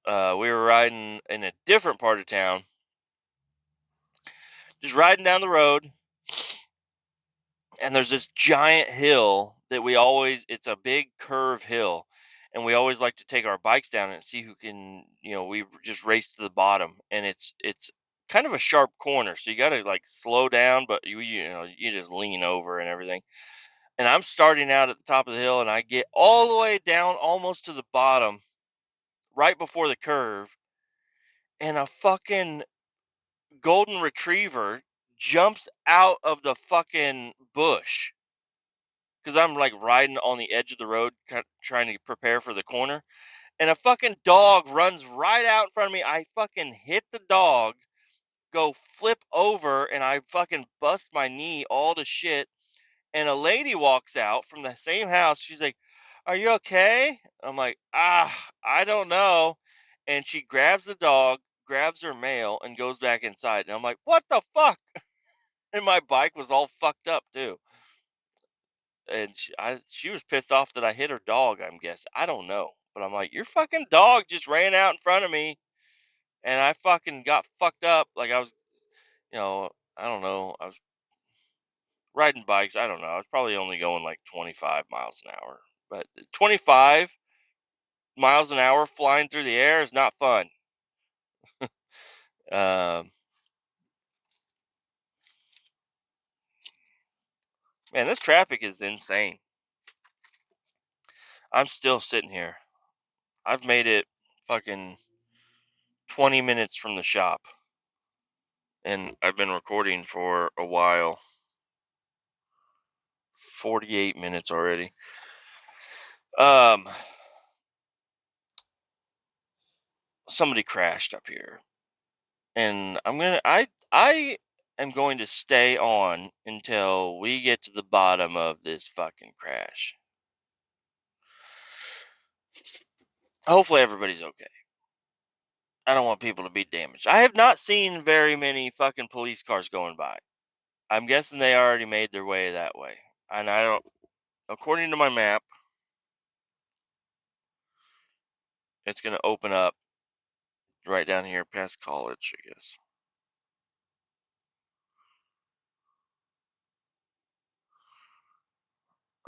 A: We were riding in a different part of town, just riding down the road, and there's this giant hill that it's a big curve hill, and we always like to take our bikes down and see who can, we just race to the bottom, and it's kind of a sharp corner, so you got to like slow down, but you just lean over and everything. And I'm starting out at the top of the hill, and I get all the way down almost to the bottom, right before the curve, and a fucking golden retriever jumps out of the fucking bush because I'm like riding on the edge of the road, trying to prepare for the corner, and a fucking dog runs right out in front of me. I fucking hit the dog, go flip over, and I fucking bust my knee all to shit. And a lady walks out from the same house. She's like, "Are you okay?" I'm like, I don't know. And she grabs the dog, grabs her mail, and goes back inside. And I'm like, what the fuck? And my bike was all fucked up too. And she was pissed off that I hit her dog, I'm guessing. I don't know. But I'm like, your fucking dog just ran out in front of me, and I fucking got fucked up. Like, I was, I don't know. I was riding bikes. I don't know. I was probably only going like 25 miles an hour. But 25 miles an hour flying through the air is not fun. Um, Man, this traffic is insane. I'm still sitting here. I've made it fucking 20 minutes from the shop, and I've been recording for a while. 48 minutes already. Um, Somebody crashed up here, and I am going to stay on until we get to the bottom of this fucking crash. Hopefully everybody's okay. I don't want people to be damaged. I have not seen very many fucking police cars going by. I'm guessing they already made their way that way. And I don't, according to my map, it's going to open up right down here past college, I guess.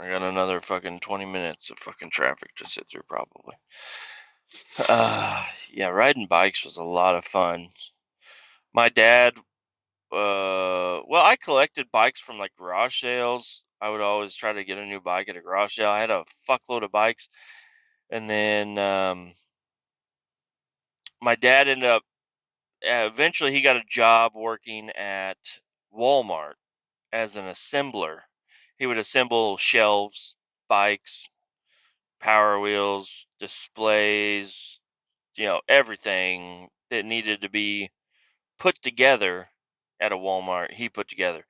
A: I got another fucking 20 minutes of fucking traffic to sit through, probably. Yeah, riding bikes was a lot of fun. My dad, well, I collected bikes from like garage sales. I would always try to get a new bike at a garage sale. I had a fuckload of bikes. And then my dad ended up, eventually, he got a job working at Walmart as an assembler. He would assemble shelves, bikes, power wheels, displays, everything that needed to be put together at a Walmart, he put together.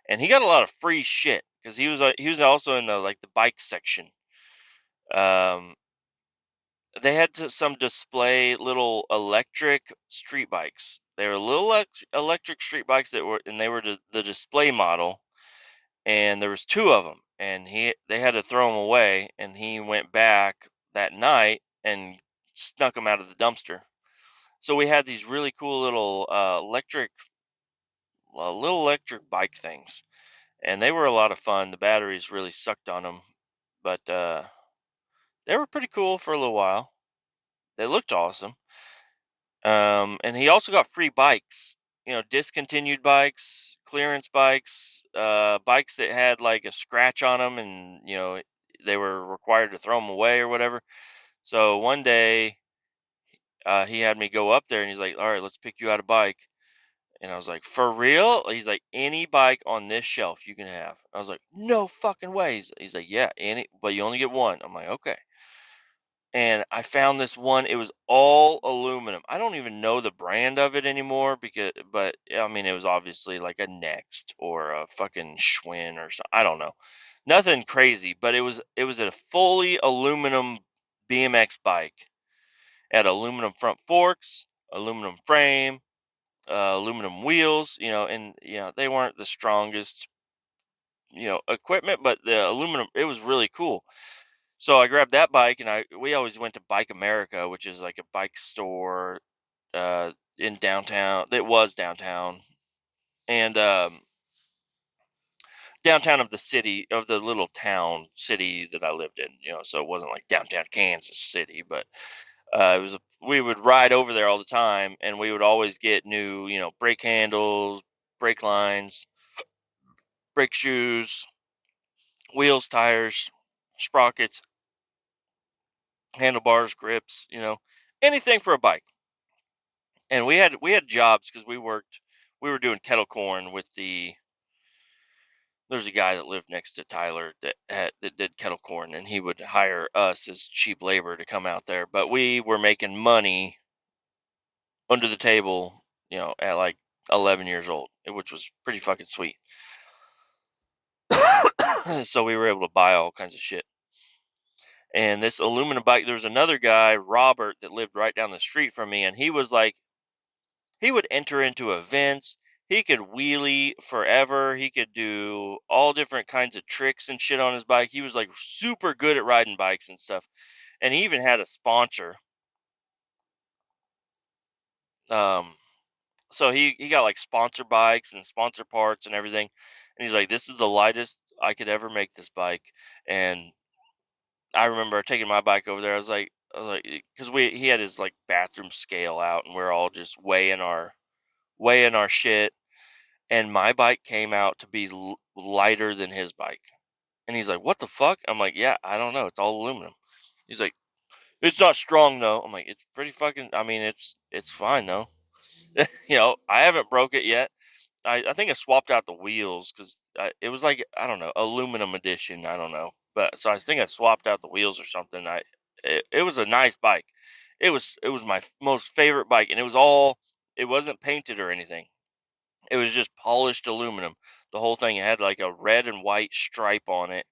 A: and he got a lot of free shit because he was also in the bike section. Um, they had some display little electric street bikes. They were little electric street bikes they were the display model, and there was two of them, and they had to throw them away, and he went back that night and snuck them out of the dumpster. So we had these really cool little electric bike things, and they were a lot of fun. The batteries really sucked on them, but they were pretty cool for a little while. They looked awesome. And he also got free bikes, discontinued bikes, clearance bikes, bikes that had like a scratch on them, and they were required to throw them away or whatever. So one day, he had me go up there, and he's like, "All right, let's pick you out a bike." And I was like, "For real?" He's like, "Any bike on this shelf you can have." I was like, "No fucking way." He's like, "Yeah, any, but you only get one." I'm like, "Okay." And I found this one. It was all aluminum. I don't even know the brand of it anymore but I mean, it was obviously like a Next or a fucking Schwinn or something. I don't know, nothing crazy, but it was a fully aluminum BMX bike. It had aluminum front forks, aluminum frame, aluminum wheels. And they weren't the strongest equipment, but the aluminum, it was really cool. So I grabbed that bike, and we always went to Bike America, which is like a bike store in downtown. It was downtown, and downtown of the city, of the little town city that I lived in. So it wasn't like downtown Kansas City, but we would ride over there all the time, and we would always get new, brake handles, brake lines, brake shoes, wheels, tires, sprockets, handlebars, grips, anything for a bike. And we had jobs because we were doing kettle corn with there's a guy that lived next to Tyler that did kettle corn, and he would hire us as cheap labor to come out there, but we were making money under the table, at like 11 years old, which was pretty fucking sweet. So we were able to buy all kinds of shit. And this aluminum bike, there was another guy, Robert, that lived right down the street from me, and he was like, he would enter into events. He could wheelie forever. He could do all different kinds of tricks and shit on his bike. He was like super good at riding bikes and stuff. And he even had a sponsor. Um, so he got like sponsor bikes and sponsor parts and everything. And he's like, "This is the lightest I could ever make this bike." And I remember taking my bike over there. I was like, because he had his like bathroom scale out, and we're all just weighing our shit, and my bike came out to be lighter than his bike. And he's like, "What the fuck?" I'm like, "Yeah, I don't know. It's all aluminum." He's like, "It's not strong though." I'm like, "It's pretty fucking. I mean, it's fine though." I haven't broke it yet. I think I swapped out the wheels because it was like, I don't know, aluminum edition. I don't know, but so I think I swapped out the wheels or something. It was a nice bike. It was my most favorite bike, and it wasn't painted or anything. It was just polished aluminum. The whole thing had like a red and white stripe on it,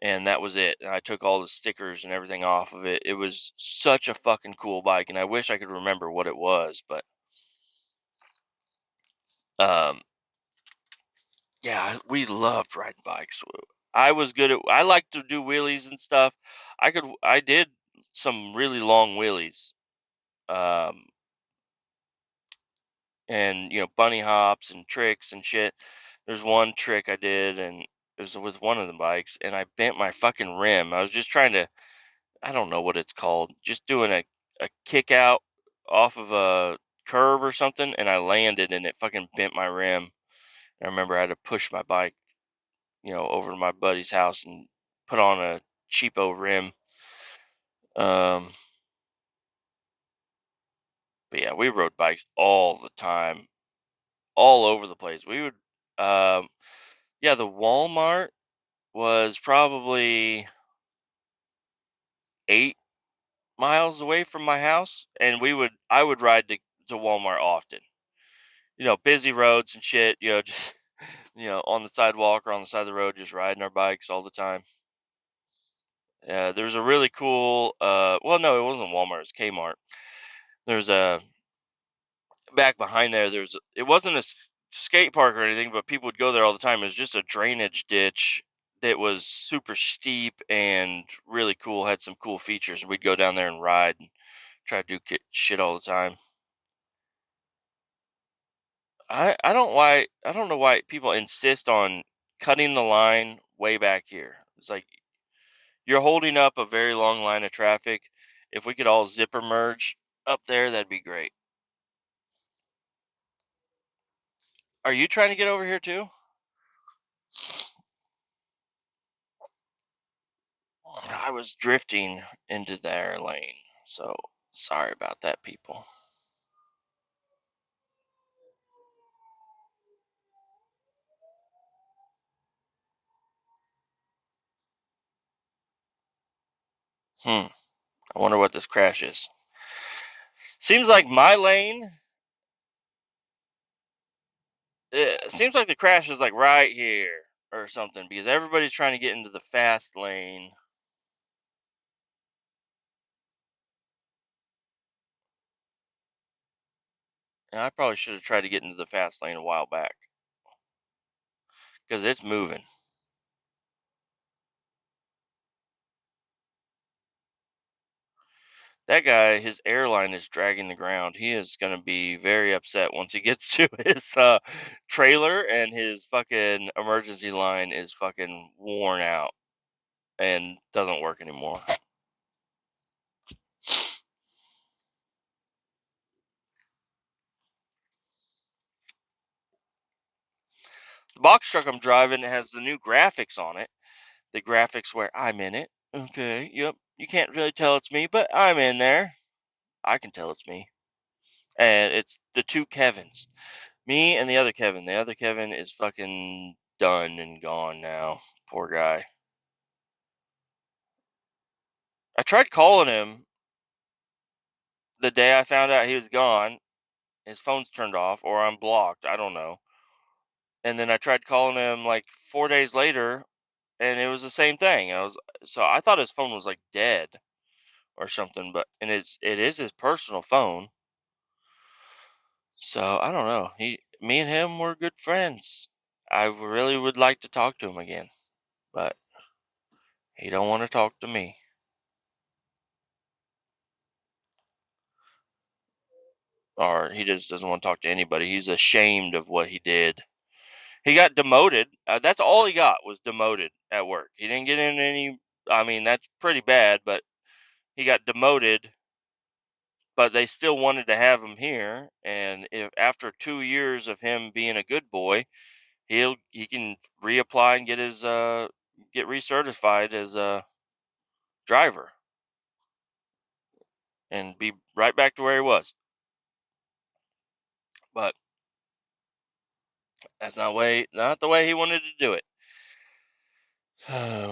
A: and that was it. And I took all the stickers and everything off of it. It was such a fucking cool bike, and I wish I could remember what it was, but um, yeah, we loved riding bikes. I liked to do wheelies and stuff. I did some really long wheelies. Um, and bunny hops and tricks and shit. There's one trick I did, and it was with one of the bikes, and I bent my fucking rim. I was just trying to, I don't know what it's called, just doing a kick out off of a curb or something, and I landed, and it fucking bent my rim. I remember I had to push my bike, over to my buddy's house and put on a cheapo rim. Um, but yeah, we rode bikes all the time, all over the place. We would, yeah, the Walmart was probably 8 miles away from my house, and I would ride to Walmart often. Busy roads and shit. Just on the sidewalk or on the side of the road, just riding our bikes all the time. There's a really cool. Well, no, it wasn't Walmart. It was Kmart. There's a back behind there. It wasn't a skate park or anything, but people would go there all the time. It was just a drainage ditch that was super steep and really cool. Had some cool features. We'd go down there and ride and try to do shit all the time. I don't know why people insist on cutting the line way back here. It's like you're holding up a very long line of traffic. If we could all zipper merge up there, that'd be great. Are you trying to get over here too? I was drifting into their lane, so sorry about that, people. Hmm. I wonder what this crash is. Seems like my lane. It seems like the crash is like right here or something because everybody's trying to get into the fast lane. And I probably should have tried to get into the fast lane a while back because it's moving. That guy, his airline is dragging the ground. He is going to be very upset once he gets to his trailer and his fucking emergency line is fucking worn out and doesn't work anymore. The box truck I'm driving has the new graphics on it. The graphics where I'm in it. Okay, yep. You can't really tell it's me, but I'm in there. I can tell it's me. And it's the two Kevins. Me and the other Kevin. The other Kevin is fucking done and gone now. Poor guy. I tried calling him the day I found out he was gone. His phone's turned off or I'm blocked. I don't know. And then I tried calling him like 4 days later and it was the same thing. I thought his phone was like dead or something, but and it is his personal phone. So I don't know. Me and him were good friends. I really would like to talk to him again, but he don't want to talk to me. Or he just doesn't want to talk to anybody. He's ashamed of what he did. He got demoted. That's all he got was demoted at work. He didn't get in any. I mean, that's pretty bad, but he got demoted. But they still wanted to have him here, and if after 2 years of him being a good boy, he can reapply and get recertified as a driver and be right back to where he was. But that's not the way he wanted to do it.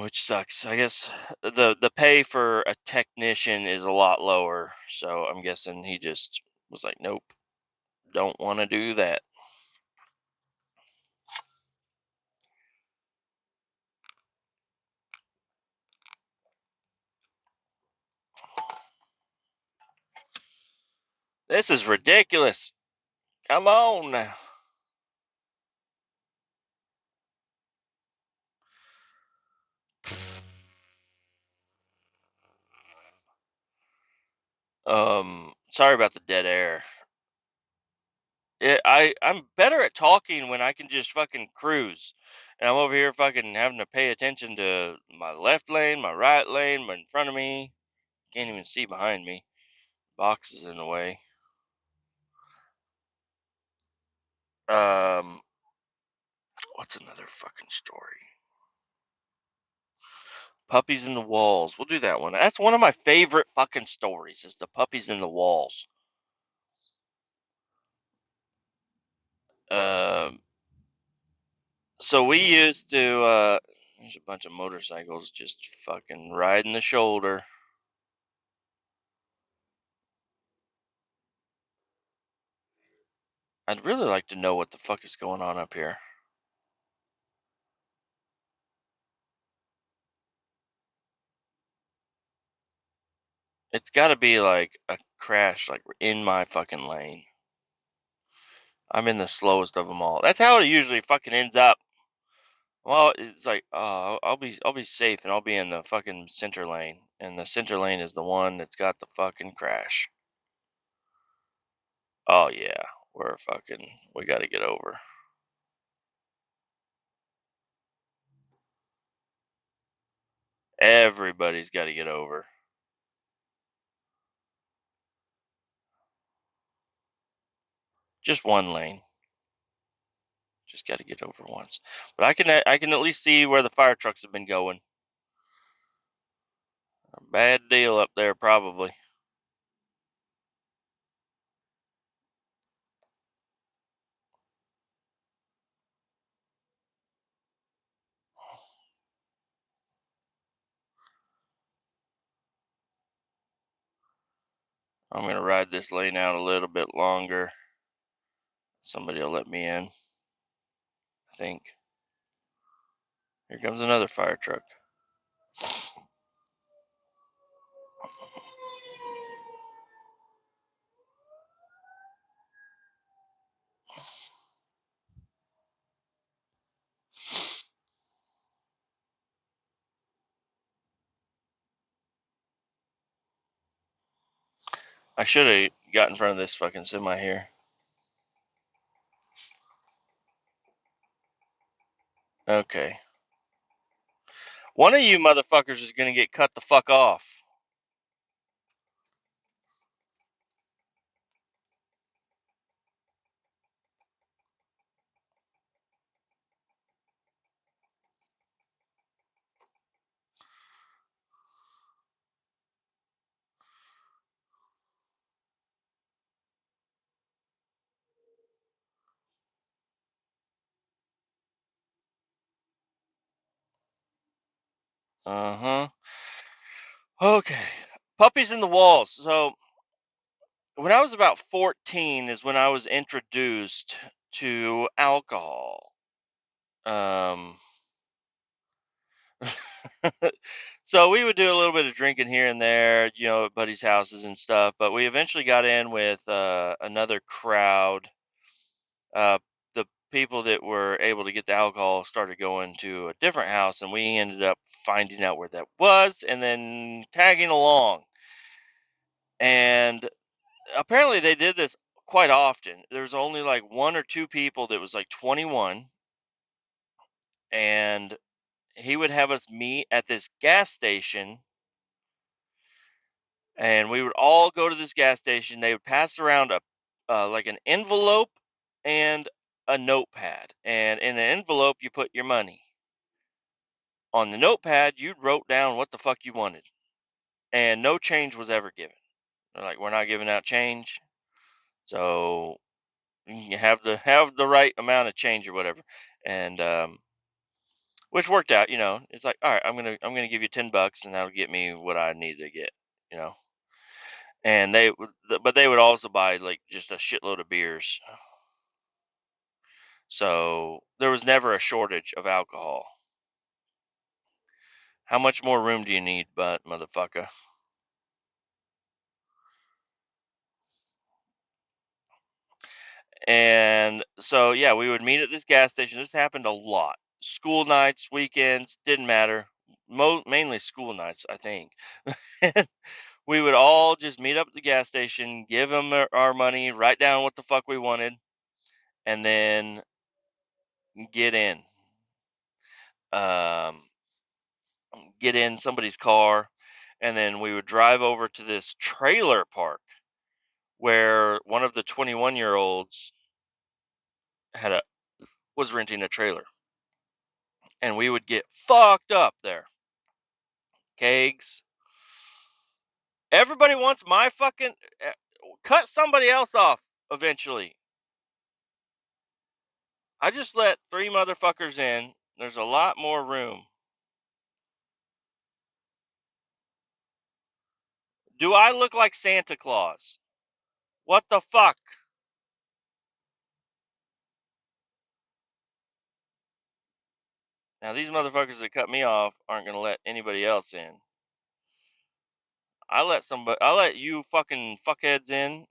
A: Which sucks. I guess the pay for a technician is a lot lower, so I'm guessing he just was like, nope, don't want to do that. This is ridiculous. Come on now. Sorry about the dead air. I'm better at talking when I can just fucking cruise, and I'm over here fucking having to pay attention to my left lane, my right lane, my in front of me. Can't even see behind me. Boxes in the way. Um, what's another fucking story? Puppies in the walls. We'll do that one. That's one of my favorite fucking stories. Is the puppies in the walls. Um, so we used to. There's a bunch of motorcycles just fucking riding the shoulder. I'd really like to know what the fuck is going on up here. It's got to be like a crash, like in my fucking lane. I'm in the slowest of them all. That's how it usually fucking ends up. Well, it's like, oh, I'll be safe, and I'll be in the fucking center lane, and the center lane is the one that's got the fucking crash. Oh yeah, we got to get over. Everybody's got to get over. Just one lane. Just got to get over once. But I can at least see where the fire trucks have been going. A bad deal up there, probably. I'm gonna ride this lane out a little bit longer. Somebody will let me in, I think. Here comes another fire truck. I should have got in front of this fucking semi here. Okay. One of you motherfuckers is gonna get cut the fuck off. Uh huh. Okay. Puppies in the walls. So when I was about 14 is when I was introduced to alcohol. Um, so we would do a little bit of drinking here and there, at buddies' houses and stuff. But we eventually got in with another crowd. Uh, the people that were able to get the alcohol started going to a different house, and we ended up finding out where that was, and then tagging along. And apparently, they did this quite often. There was only like one or two people that was like 21, and he would have us meet at this gas station, and we would all go to this gas station. They would pass around a like an envelope and a notepad, and in the envelope you put your money. On the notepad you wrote down what the fuck you wanted, and no change was ever given. They're like, we're not giving out change, so you have the right amount of change or whatever. And which worked out. It's like, all right, I'm gonna give you $10 and that'll get me what I need to get. you know and but they would also buy like just a shitload of beers, so there was never a shortage of alcohol. How much more room do you need, butt motherfucker? And so yeah, we would meet at this gas station. This happened a lot. School nights, weekends, didn't matter. Mainly school nights, I think. We would all just meet up at the gas station, give them our money, write down what the fuck we wanted, and then get in. Um, get in somebody's car, and then we would drive over to this trailer park where one of the 21-year-olds had a was renting a trailer, and we would get fucked up there. Kegs. Everybody wants my fucking cut somebody else off eventually. I just let three motherfuckers in. There's a lot more room. Do I look like Santa Claus? What the fuck? Now these motherfuckers that cut me off aren't gonna let anybody else in. I let you fucking fuckheads in.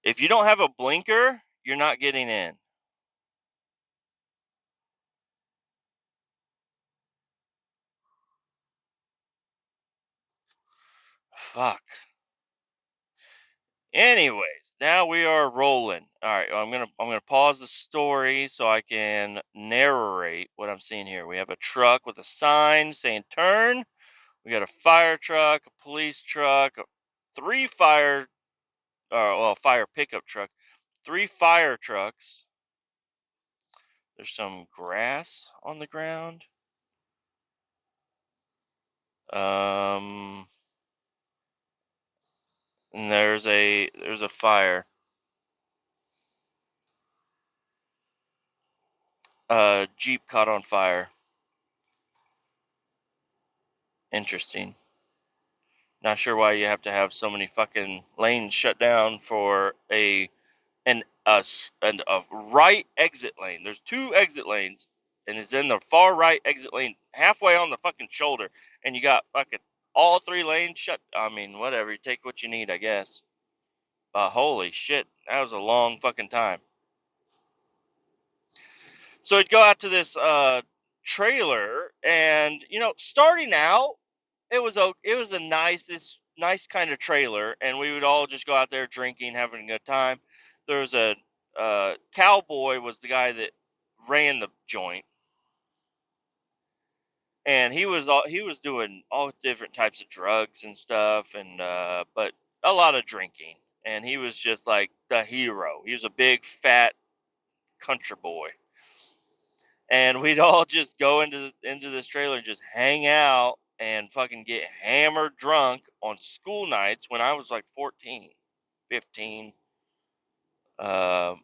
A: If you don't have a blinker, you're not getting in. Fuck. Anyways, now we are rolling. All right, I'm gonna pause the story so I can narrate what I'm seeing here. We have a truck with a sign saying "turn." We got a fire truck, a police truck, three fire, fire pickup truck, three fire trucks. There's some grass on the ground. Um, and there's a fire. Jeep caught on fire. Interesting. Not sure why you have to have so many fucking lanes shut down for a right exit lane. There's two exit lanes, and it's in the far right exit lane, halfway on the fucking shoulder, and you got fucking all three lanes shut. I mean, whatever. You take what you need, I guess. Holy shit, that was a long fucking time. So I'd go out to this trailer, and starting out, it was the nice kind of trailer, and we would all just go out there drinking, having a good time. There was a cowboy was the guy that ran the joint, and he was doing all different types of drugs and stuff, and but a lot of drinking, and he was just like the hero. He was a big fat country boy, and we'd all just go into this trailer and just hang out and fucking get hammered drunk on school nights when I was like 14, 15. I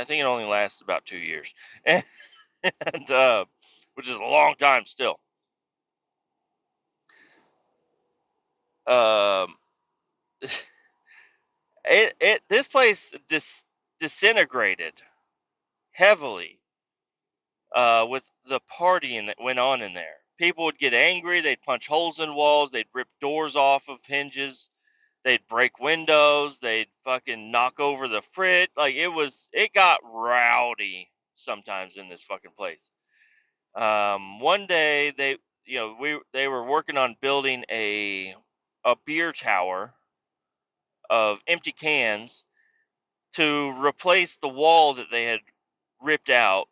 A: think it only lasted about 2 years, and which is a long time still. Um, this place disintegrated heavily with the partying that went on in there. People would get angry. They'd punch holes in walls. They'd rip doors off of hinges. They'd break windows. They'd fucking knock over the fridge. Like it got rowdy sometimes in this fucking place. One day they were working on building a beer tower of empty cans to replace the wall that they had ripped out.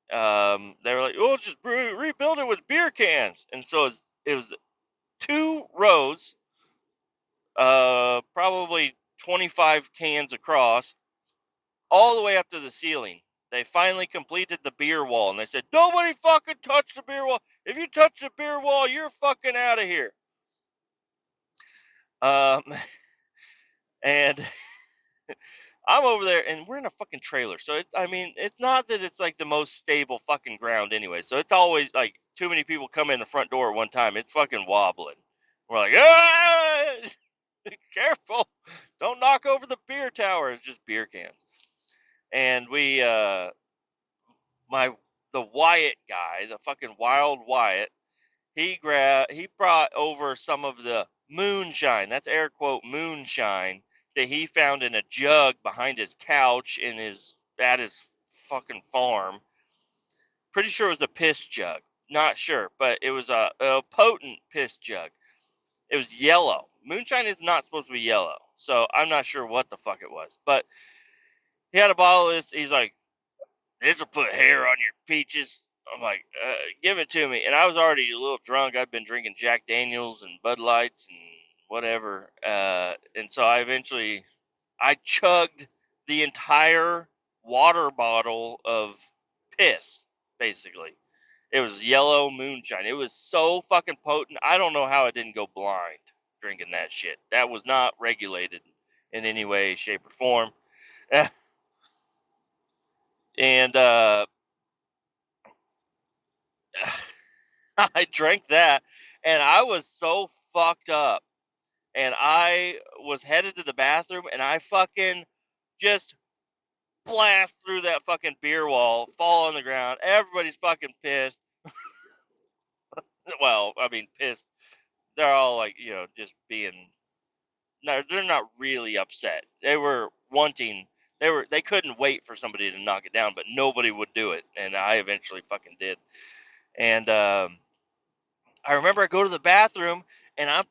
A: They were like, "Oh, just rebuild it with beer cans," and so it was two rows, probably 25 cans across, all the way up to the ceiling. They finally completed the beer wall, and they said, "Nobody fucking touch the beer wall. If you touch the beer wall, you're fucking out of here." Um, and I'm over there, and we're in a fucking trailer. So I mean, it's not that it's like the most stable fucking ground anyway. So it's always like too many people come in the front door at one time. It's fucking wobbling. We're like, ah, careful, don't knock over the beer tower. It's just beer cans. And my the Wyatt guy, the fucking Wild Wyatt, he brought over some of the moonshine. That's air quote moonshine that he found in a jug behind his couch at his fucking farm. Pretty sure it was a piss jug. Not sure, but it was a potent piss jug. It was yellow. Moonshine is not supposed to be yellow, so I'm not sure what the fuck it was. But he had a bottle of this. He's like, "This will put hair on your peaches." I'm like, "Give it to me." And I was already a little drunk. I've been drinking Jack Daniels and Bud Lights and whatever. And so I chugged the entire water bottle of piss, basically. It was yellow moonshine. It was so fucking potent. I don't know how I didn't go blind drinking that shit. That was not regulated in any way, shape, or form. And I drank that, and I was so fucked up. And I was headed to the bathroom, and I fucking just blast through that fucking beer wall, fall on the ground. Everybody's fucking pissed. Well, I mean, pissed. They're all like, just being. No, they're not really upset. They were wanting. They couldn't wait for somebody to knock it down, but nobody would do it, and I eventually fucking did. And I remember I go to the bathroom and I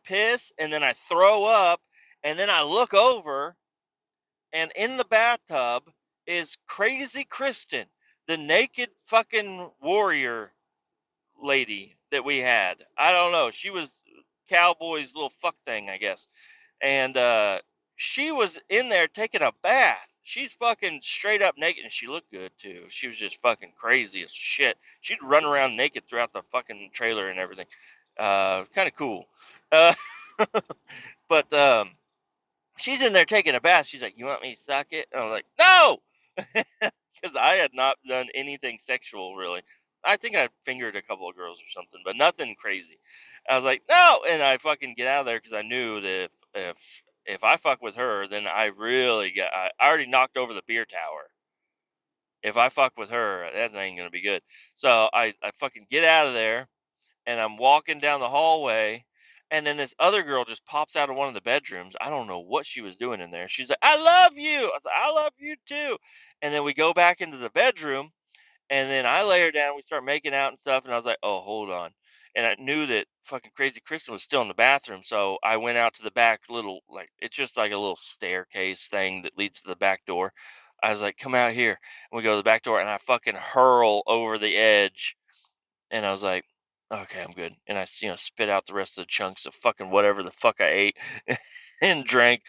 A: piss and then I throw up and then I look over and in the bathtub is Crazy Kristen, the naked fucking warrior lady that we had. I don't know. She was Cowboy's little fuck thing, I guess. And she was in there taking a bath. She's fucking straight up naked, and she looked good too. She was just fucking crazy as shit. She'd run around naked throughout the fucking trailer and everything. Kind of cool. Uh, but she's in there taking a bath. She's like, "You want me to suck it?" And I was like, "No," because I had not done anything sexual really. I think I fingered a couple of girls or something, but nothing crazy. I was like, "No," and I fucking get out of there because I knew that if I fuck with her, then I already knocked over the beer tower. If I fuck with her, that ain't gonna be good. So I fucking get out of there and I'm walking down the hallway, and then this other girl just pops out of one of the bedrooms. I don't know what she was doing in there. She's like, "I love you." I was like, "I love you too." And then we go back into the bedroom, and then I lay her down. We start making out and stuff, and I was like, "Oh, hold on." And I knew that fucking Crazy Kristen was still in the bathroom, so I went out to the back little, like, it's just like a little staircase thing that leads to the back door. I was like, "Come out here." And we go to the back door, and I fucking hurl over the edge, and I was like, "Okay, I'm good." And I, spit out the rest of the chunks of fucking whatever the fuck I ate and drank.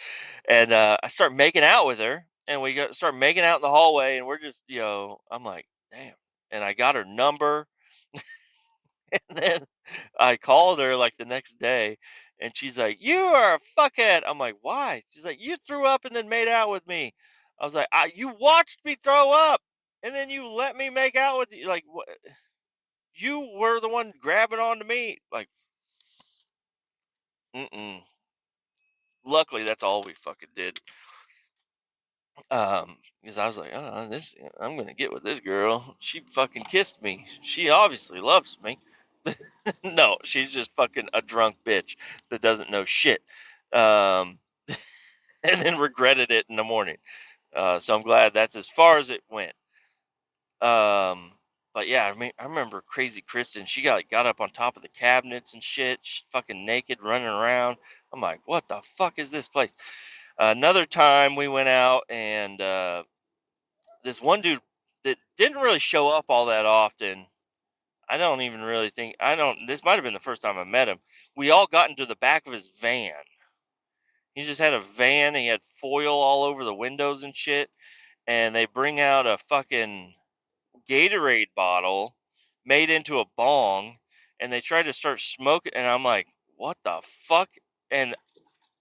A: And I start making out with her, and start making out in the hallway, and we're just, I'm like, damn. And I got her number, and then I called her like the next day, and she's like, "You are a fuckhead." I'm like, "Why?" She's like, "You threw up and then made out with me." I was like, "You watched me throw up, and then you let me make out with you. Like, what? You were the one grabbing onto me." Like, mm-mm. Luckily, that's all we fucking did. Because I was like, "Oh, I'm gonna get with this girl. She fucking kissed me. She obviously loves me." No, she's just fucking a drunk bitch that doesn't know shit. Um, and then regretted it in the morning. So I'm glad that's as far as it went. Um, but yeah, I mean, I remember Crazy Kristen. She got up on top of the cabinets and shit. She's fucking naked, running around. I'm like, "What the fuck is this place?" Another time we went out, and this one dude that didn't really show up all that often. I don't even really think I don't. This might have been the first time I met him. We all got into the back of his van. He just had a van. He had foil all over the windows and shit. And they bring out a fucking Gatorade bottle made into a bong, and they try to start smoking. And I'm like, "What the fuck?" And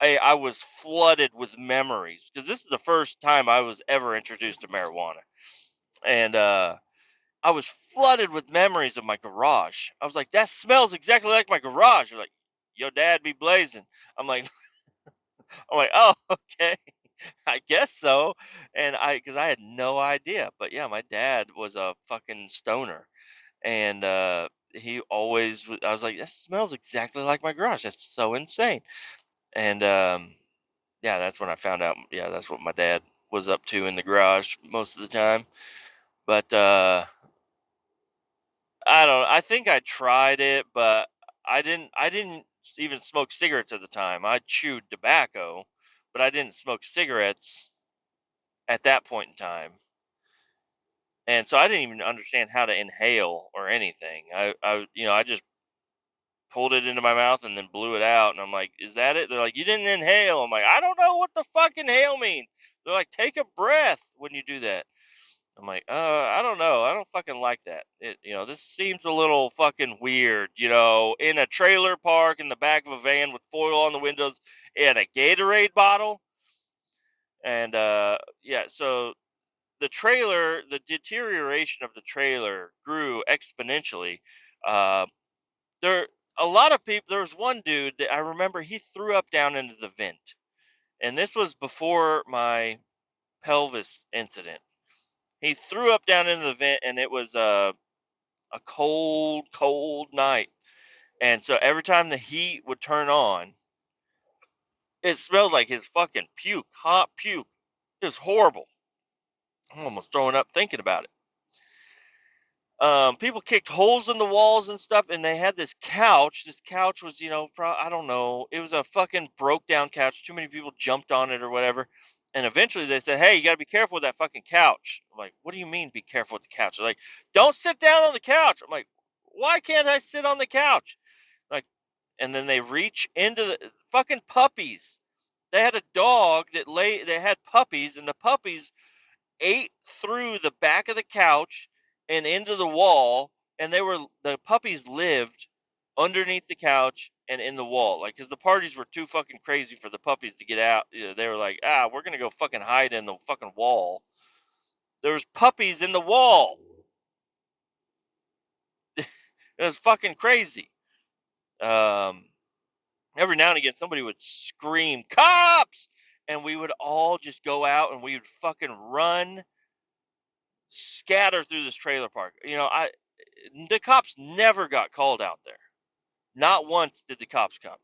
A: I was flooded with memories because this is the first time I was ever introduced to marijuana. And I was flooded with memories of my garage. I was like, "That smells exactly like my garage." They're like, "Your dad be blazing." I'm like, "Oh, okay, I guess so." And because I had no idea, but yeah, my dad was a fucking stoner, and he always, I was like, "That smells exactly like my garage. That's so insane." And yeah, that's when I found out. Yeah, that's what my dad was up to in the garage most of the time. But I don't. I think I tried it, but I didn't even smoke cigarettes at the time. I chewed tobacco, but I didn't smoke cigarettes at that point in time. And so I didn't even understand how to inhale or anything. I just pulled it into my mouth and then blew it out. And I'm like, "Is that it?" They're like, "You didn't inhale." I'm like, "I don't know what the fuck inhale means." They're like, "Take a breath when you do that." I'm like, I don't know. I don't fucking like that. This seems a little fucking weird. In a trailer park in the back of a van with foil on the windows and a Gatorade bottle. And yeah, so the deterioration of the trailer grew exponentially. Uh, there, a lot of people. There was one dude that I remember he threw up down into the vent, and this was before my pelvis incident. He threw up down into the vent, and it was a cold, cold night. And so every time the heat would turn on, it smelled like his fucking puke, hot puke. It was horrible. I'm almost throwing up thinking about it. People kicked holes in the walls and stuff, and they had this couch. This couch was, I don't know, it was a fucking broke down couch. Too many people jumped on it or whatever. And eventually they said, "Hey, you got to be careful with that fucking couch." I'm like, "What do you mean be careful with the couch?" They're like, "Don't sit down on the couch." I'm like, "Why can't I sit on the couch?" Like, and then they reach into the fucking puppies. They had a dog they had puppies, and the puppies ate through the back of the couch and into the wall, and the puppies lived underneath the couch and in the wall, like, because the parties were too fucking crazy for the puppies to get out. They were like, we're gonna go fucking hide in the fucking wall. There was puppies in the wall. It was fucking crazy. um every now and again somebody would scream cops, and we would all just go out and we would fucking run, scatter through this trailer park. The cops never got called out there. Not once did the cops come.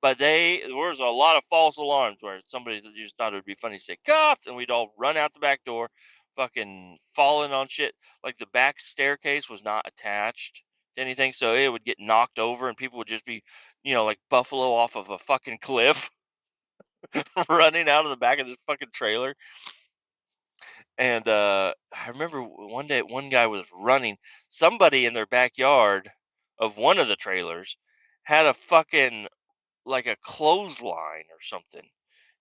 A: But there was a lot of false alarms where somebody just thought it would be funny to say cops, and we'd all run out the back door, fucking falling on shit. Like the back staircase was not attached to anything, so it would get knocked over, and people would just be, like buffalo off of a fucking cliff, running out of the back of this fucking trailer. And I remember one day, one guy was running. Somebody in their backyard of one of the trailers had a fucking, like, a clothesline or something,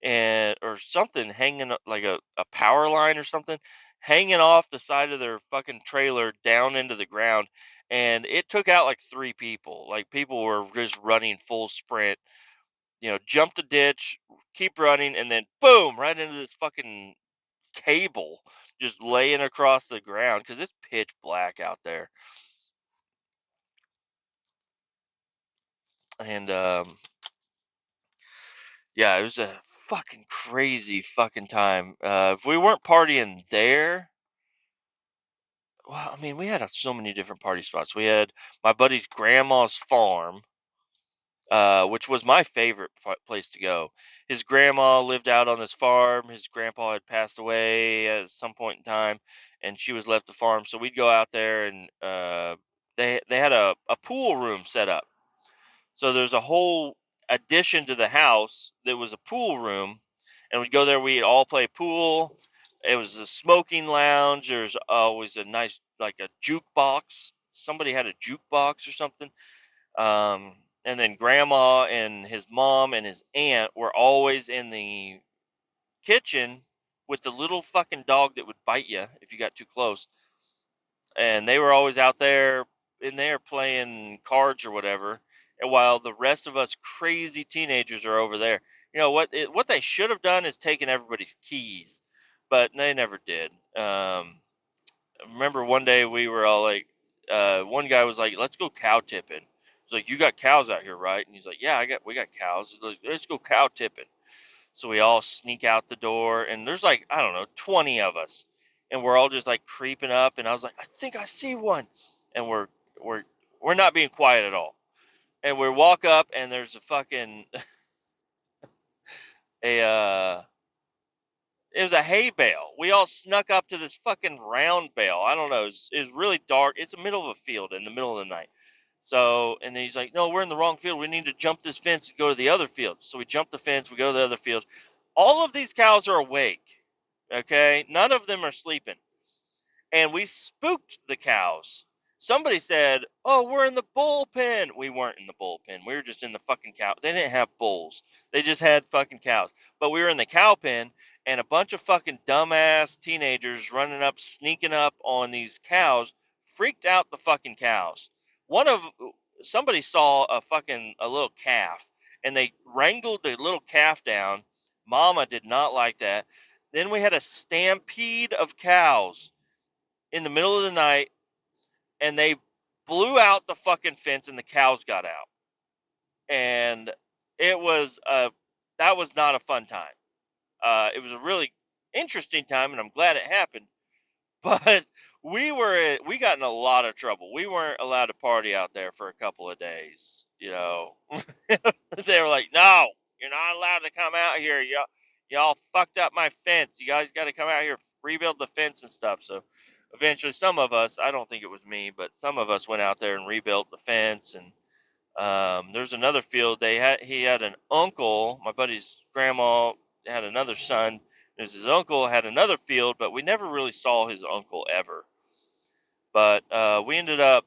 A: and or something hanging like a power line or something hanging off the side of their fucking trailer down into the ground, and it took out like three people. Like, people were just running full sprint, jump the ditch, keep running, and then boom, right into this fucking cable just laying across the ground because it's pitch black out there. And yeah, it was a fucking crazy fucking time. If we weren't partying there, well, I mean, we had so many different party spots. We had my buddy's grandma's farm, which was my favorite place to go. His grandma lived out on this farm. His grandpa had passed away at some point in time, and she was left the farm. So we'd go out there, and they had a pool room set up. So there's a whole addition to the house that was a pool room, and we'd go there. We'd all play pool. It was a smoking lounge. There's always a nice, like, a jukebox. Somebody had a jukebox or something. And then grandma and his mom and his aunt were always in the kitchen with the little fucking dog that would bite you if you got too close. And they were always out there in there playing cards or whatever. And while the rest of us crazy teenagers are over there, what they should have done is taken everybody's keys, but they never did. I remember one day we were all like, one guy was like, "Let's go cow tipping." He's like, "You got cows out here, right?" And he's like, "Yeah, we got cows." He's like, "Let's go cow tipping." So we all sneak out the door, and there's like, I don't know, 20 of us, and we're all just like creeping up. And I was like, "I think I see one," and we're we're not being quiet at all. And we walk up, and there's a fucking a it was a hay bale. We all snuck up to this fucking round bale. I don't know. It was really dark. It's the middle of a field in the middle of the night. So, and then he's like, "No, we're in the wrong field. We need to jump this fence and go to the other field." So we jump the fence. We go to the other field. All of these cows are awake. Okay, none of them are sleeping, and we spooked the cows. Somebody said, "Oh, we're in the bullpen." We weren't in the bullpen. We were just in the fucking cow. They didn't have bulls. They just had fucking cows. But we were in the cow pen, and a bunch of fucking dumbass teenagers running up, sneaking up on these cows, freaked out the fucking cows. One of Somebody saw a little calf, and they wrangled the little calf down. Mama did not like that. Then we had a stampede of cows in the middle of the night, and they blew out the fucking fence, and the cows got out. And it was that was not a fun time. It was a really interesting time, and I'm glad it happened. But we got in a lot of trouble. We weren't allowed to party out there for a couple of days. They were like, "No, you're not allowed to come out here. Y'all fucked up my fence. You guys got to come out here, rebuild the fence and stuff." So eventually, some of us, I don't think it was me, but some of us went out there and rebuilt the fence. And there's another field. He had an uncle. My buddy's grandma had another son. His uncle had another field, but we never really saw his uncle ever. But we ended up.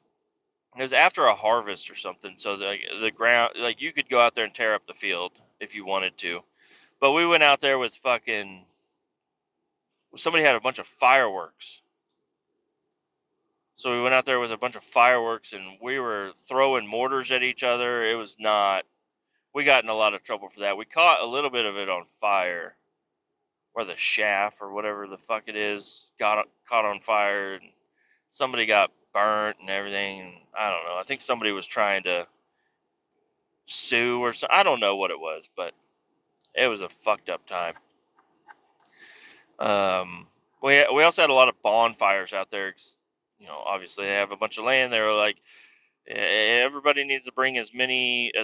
A: It was after a harvest or something, so the ground, like, you could go out there and tear up the field if you wanted to. But we went out there with fucking. Somebody had a bunch of fireworks. So we went out there with a bunch of fireworks, and we were throwing mortars at each other. It was not. We got in a lot of trouble for that. We caught a little bit of it on fire, or the shaft or whatever the fuck it is got caught on fire, and somebody got burnt and everything. And I don't know. I think somebody was trying to sue or so. I don't know what it was, but it was a fucked up time. We also had a lot of bonfires out there. 'Cause, obviously they have a bunch of land. They were like, everybody needs to bring as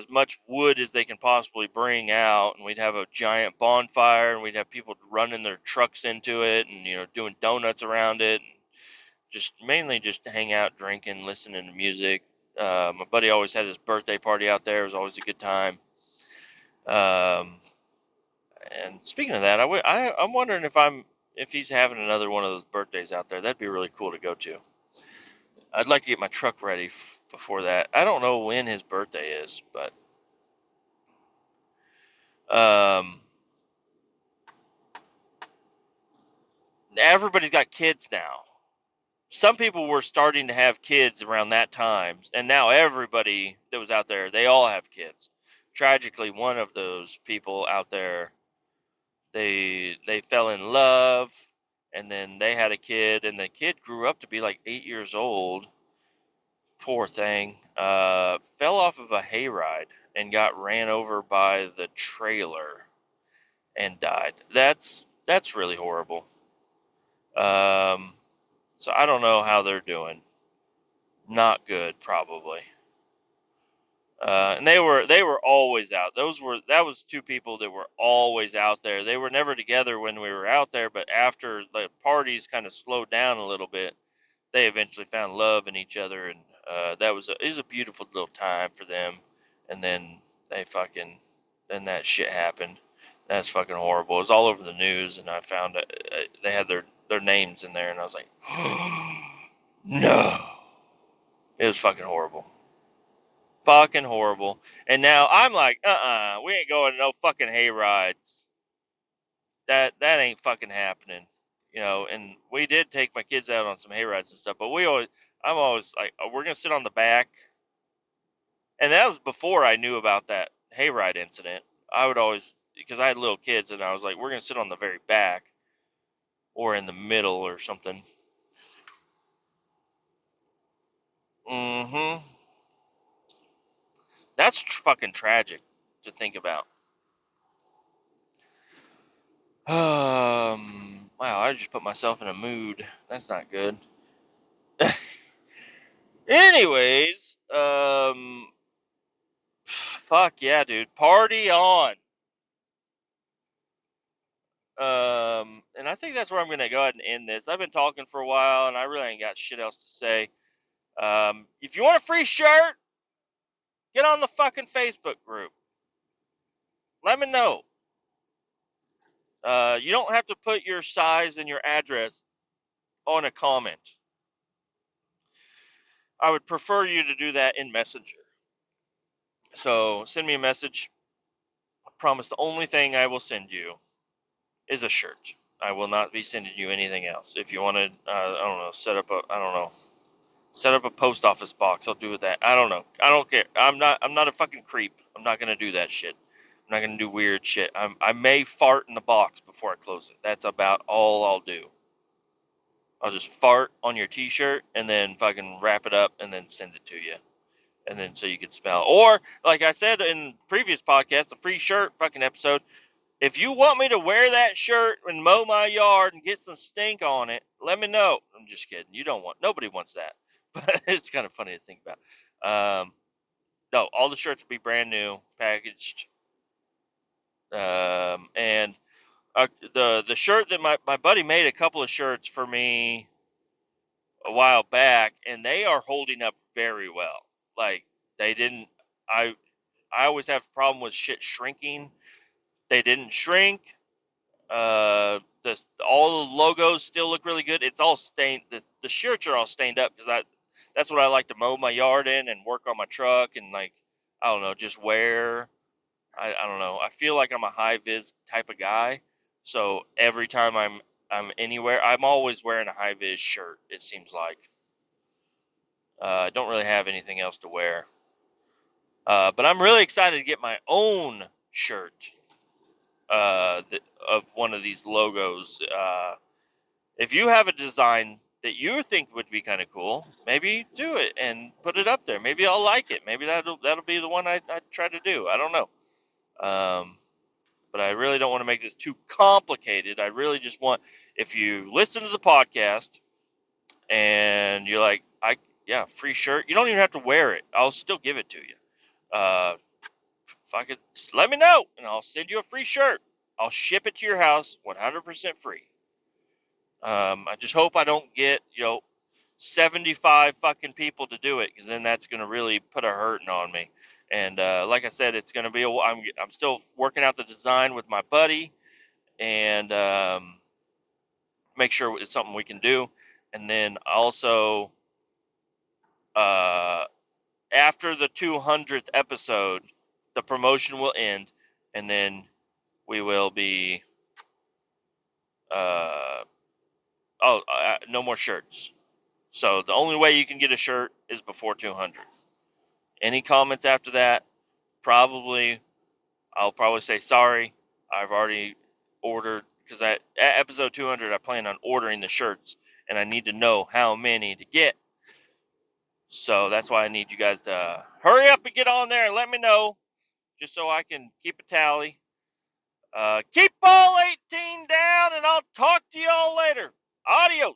A: much wood as they can possibly bring out, and we'd have a giant bonfire, and we'd have people running their trucks into it, and doing donuts around it, and just mainly just hang out, drinking, listening to music. My buddy always had his birthday party out there. It was always a good time. And speaking of that, I'm wondering if he's having another one of those birthdays out there. That'd be really cool to go to. I'd like to get my truck ready before that. I don't know when his birthday is, but everybody's got kids now. Some people were starting to have kids around that time, and now everybody that was out there, they all have kids. Tragically, one of those people out there, they fell in love, and then they had a kid, and the kid grew up to be like 8 years old. Poor thing. Fell off of a hayride and got ran over by the trailer and died. That's really horrible. So I don't know how they're doing. Not good, probably. And they were always out. That was two people that were always out there. They were never together when we were out there, but after the parties kind of slowed down a little bit, they eventually found love in each other, and it was a beautiful little time for them. And then then that shit happened. That's fucking horrible. It was all over the news, and I found they had their names in there, and I was like, no. It was fucking horrible. Fucking horrible. And now I'm like, we ain't going to no fucking hay rides. That ain't fucking happening. And we did take my kids out on some hay rides and stuff, but I'm always like, we're gonna sit on the back. And that was before I knew about that hayride incident. I would always, because I had little kids, and I was like, we're gonna sit on the very back or in the middle or something. Mm-hmm. That's fucking tragic to think about. Wow, I just put myself in a mood. That's not good. Anyways, fuck yeah, dude, party on. And I think that's where I'm gonna go ahead and end this. I've been talking for a while, and I really ain't got shit else to say. If you want a free shirt, get on the fucking Facebook group. Let me know. You don't have to put your size and your address on a comment. I would prefer you to do that in Messenger. So send me a message. I promise the only thing I will send you is a shirt. I will not be sending you anything else. If you want to, I don't know, set up a post office box. I'll do that. I don't know. I don't care. I'm not a fucking creep. I'm not gonna do that shit. I'm not gonna do weird shit. I may fart in the box before I close it. That's about all I'll do. I'll just fart on your T-shirt and then fucking wrap it up and then send it to you, and then so you can smell. Or like I said in previous podcast, the free shirt fucking episode. If you want me to wear that shirt and mow my yard and get some stink on it, let me know. I'm just kidding. Nobody wants that. But it's kind of funny to think about. No, all the shirts will be brand new, packaged. And the shirt that my buddy made a couple of shirts for me a while back, and they are holding up very well. Like they didn't. I always have a problem with shit shrinking. They didn't shrink. All the logos still look really good. It's all stained. The shirts are all stained up because that's what I like to mow my yard in and work on my truck and like I don't know, just wear. I don't know. I feel like I'm a high vis type of guy, so every time I'm anywhere, I'm always wearing a high vis shirt. It seems like I don't really have anything else to wear. But I'm really excited to get my own shirt of one of these logos. If you have a design that you think would be kind of cool, maybe do it and put it up there. Maybe I'll like it. Maybe that'll be the one I try to do. I don't know. But I really don't want to make this too complicated. I really just want, if you listen to the podcast and you're like, yeah, free shirt. You don't even have to wear it. I'll still give it to you. Fucking let me know, and I'll send you a free shirt. I'll ship it to your house, 100% free. I just hope I don't get 75 fucking people to do it, because then that's gonna really put a hurting on me. And like I said, it's gonna be I'm still working out the design with my buddy, and make sure it's something we can do. And then also, uh, after the 200th episode, the promotion will end, and then we will be no more shirts. So the only way you can get a shirt is before 200. Any comments after that, I'll probably say sorry. I've already ordered, because at episode 200 I plan on ordering the shirts, and I need to know how many to get. So that's why I need you guys to hurry up and get on there and let me know, just so I can keep a tally. Keep all 18 down, and I'll talk to y'all later. Adios.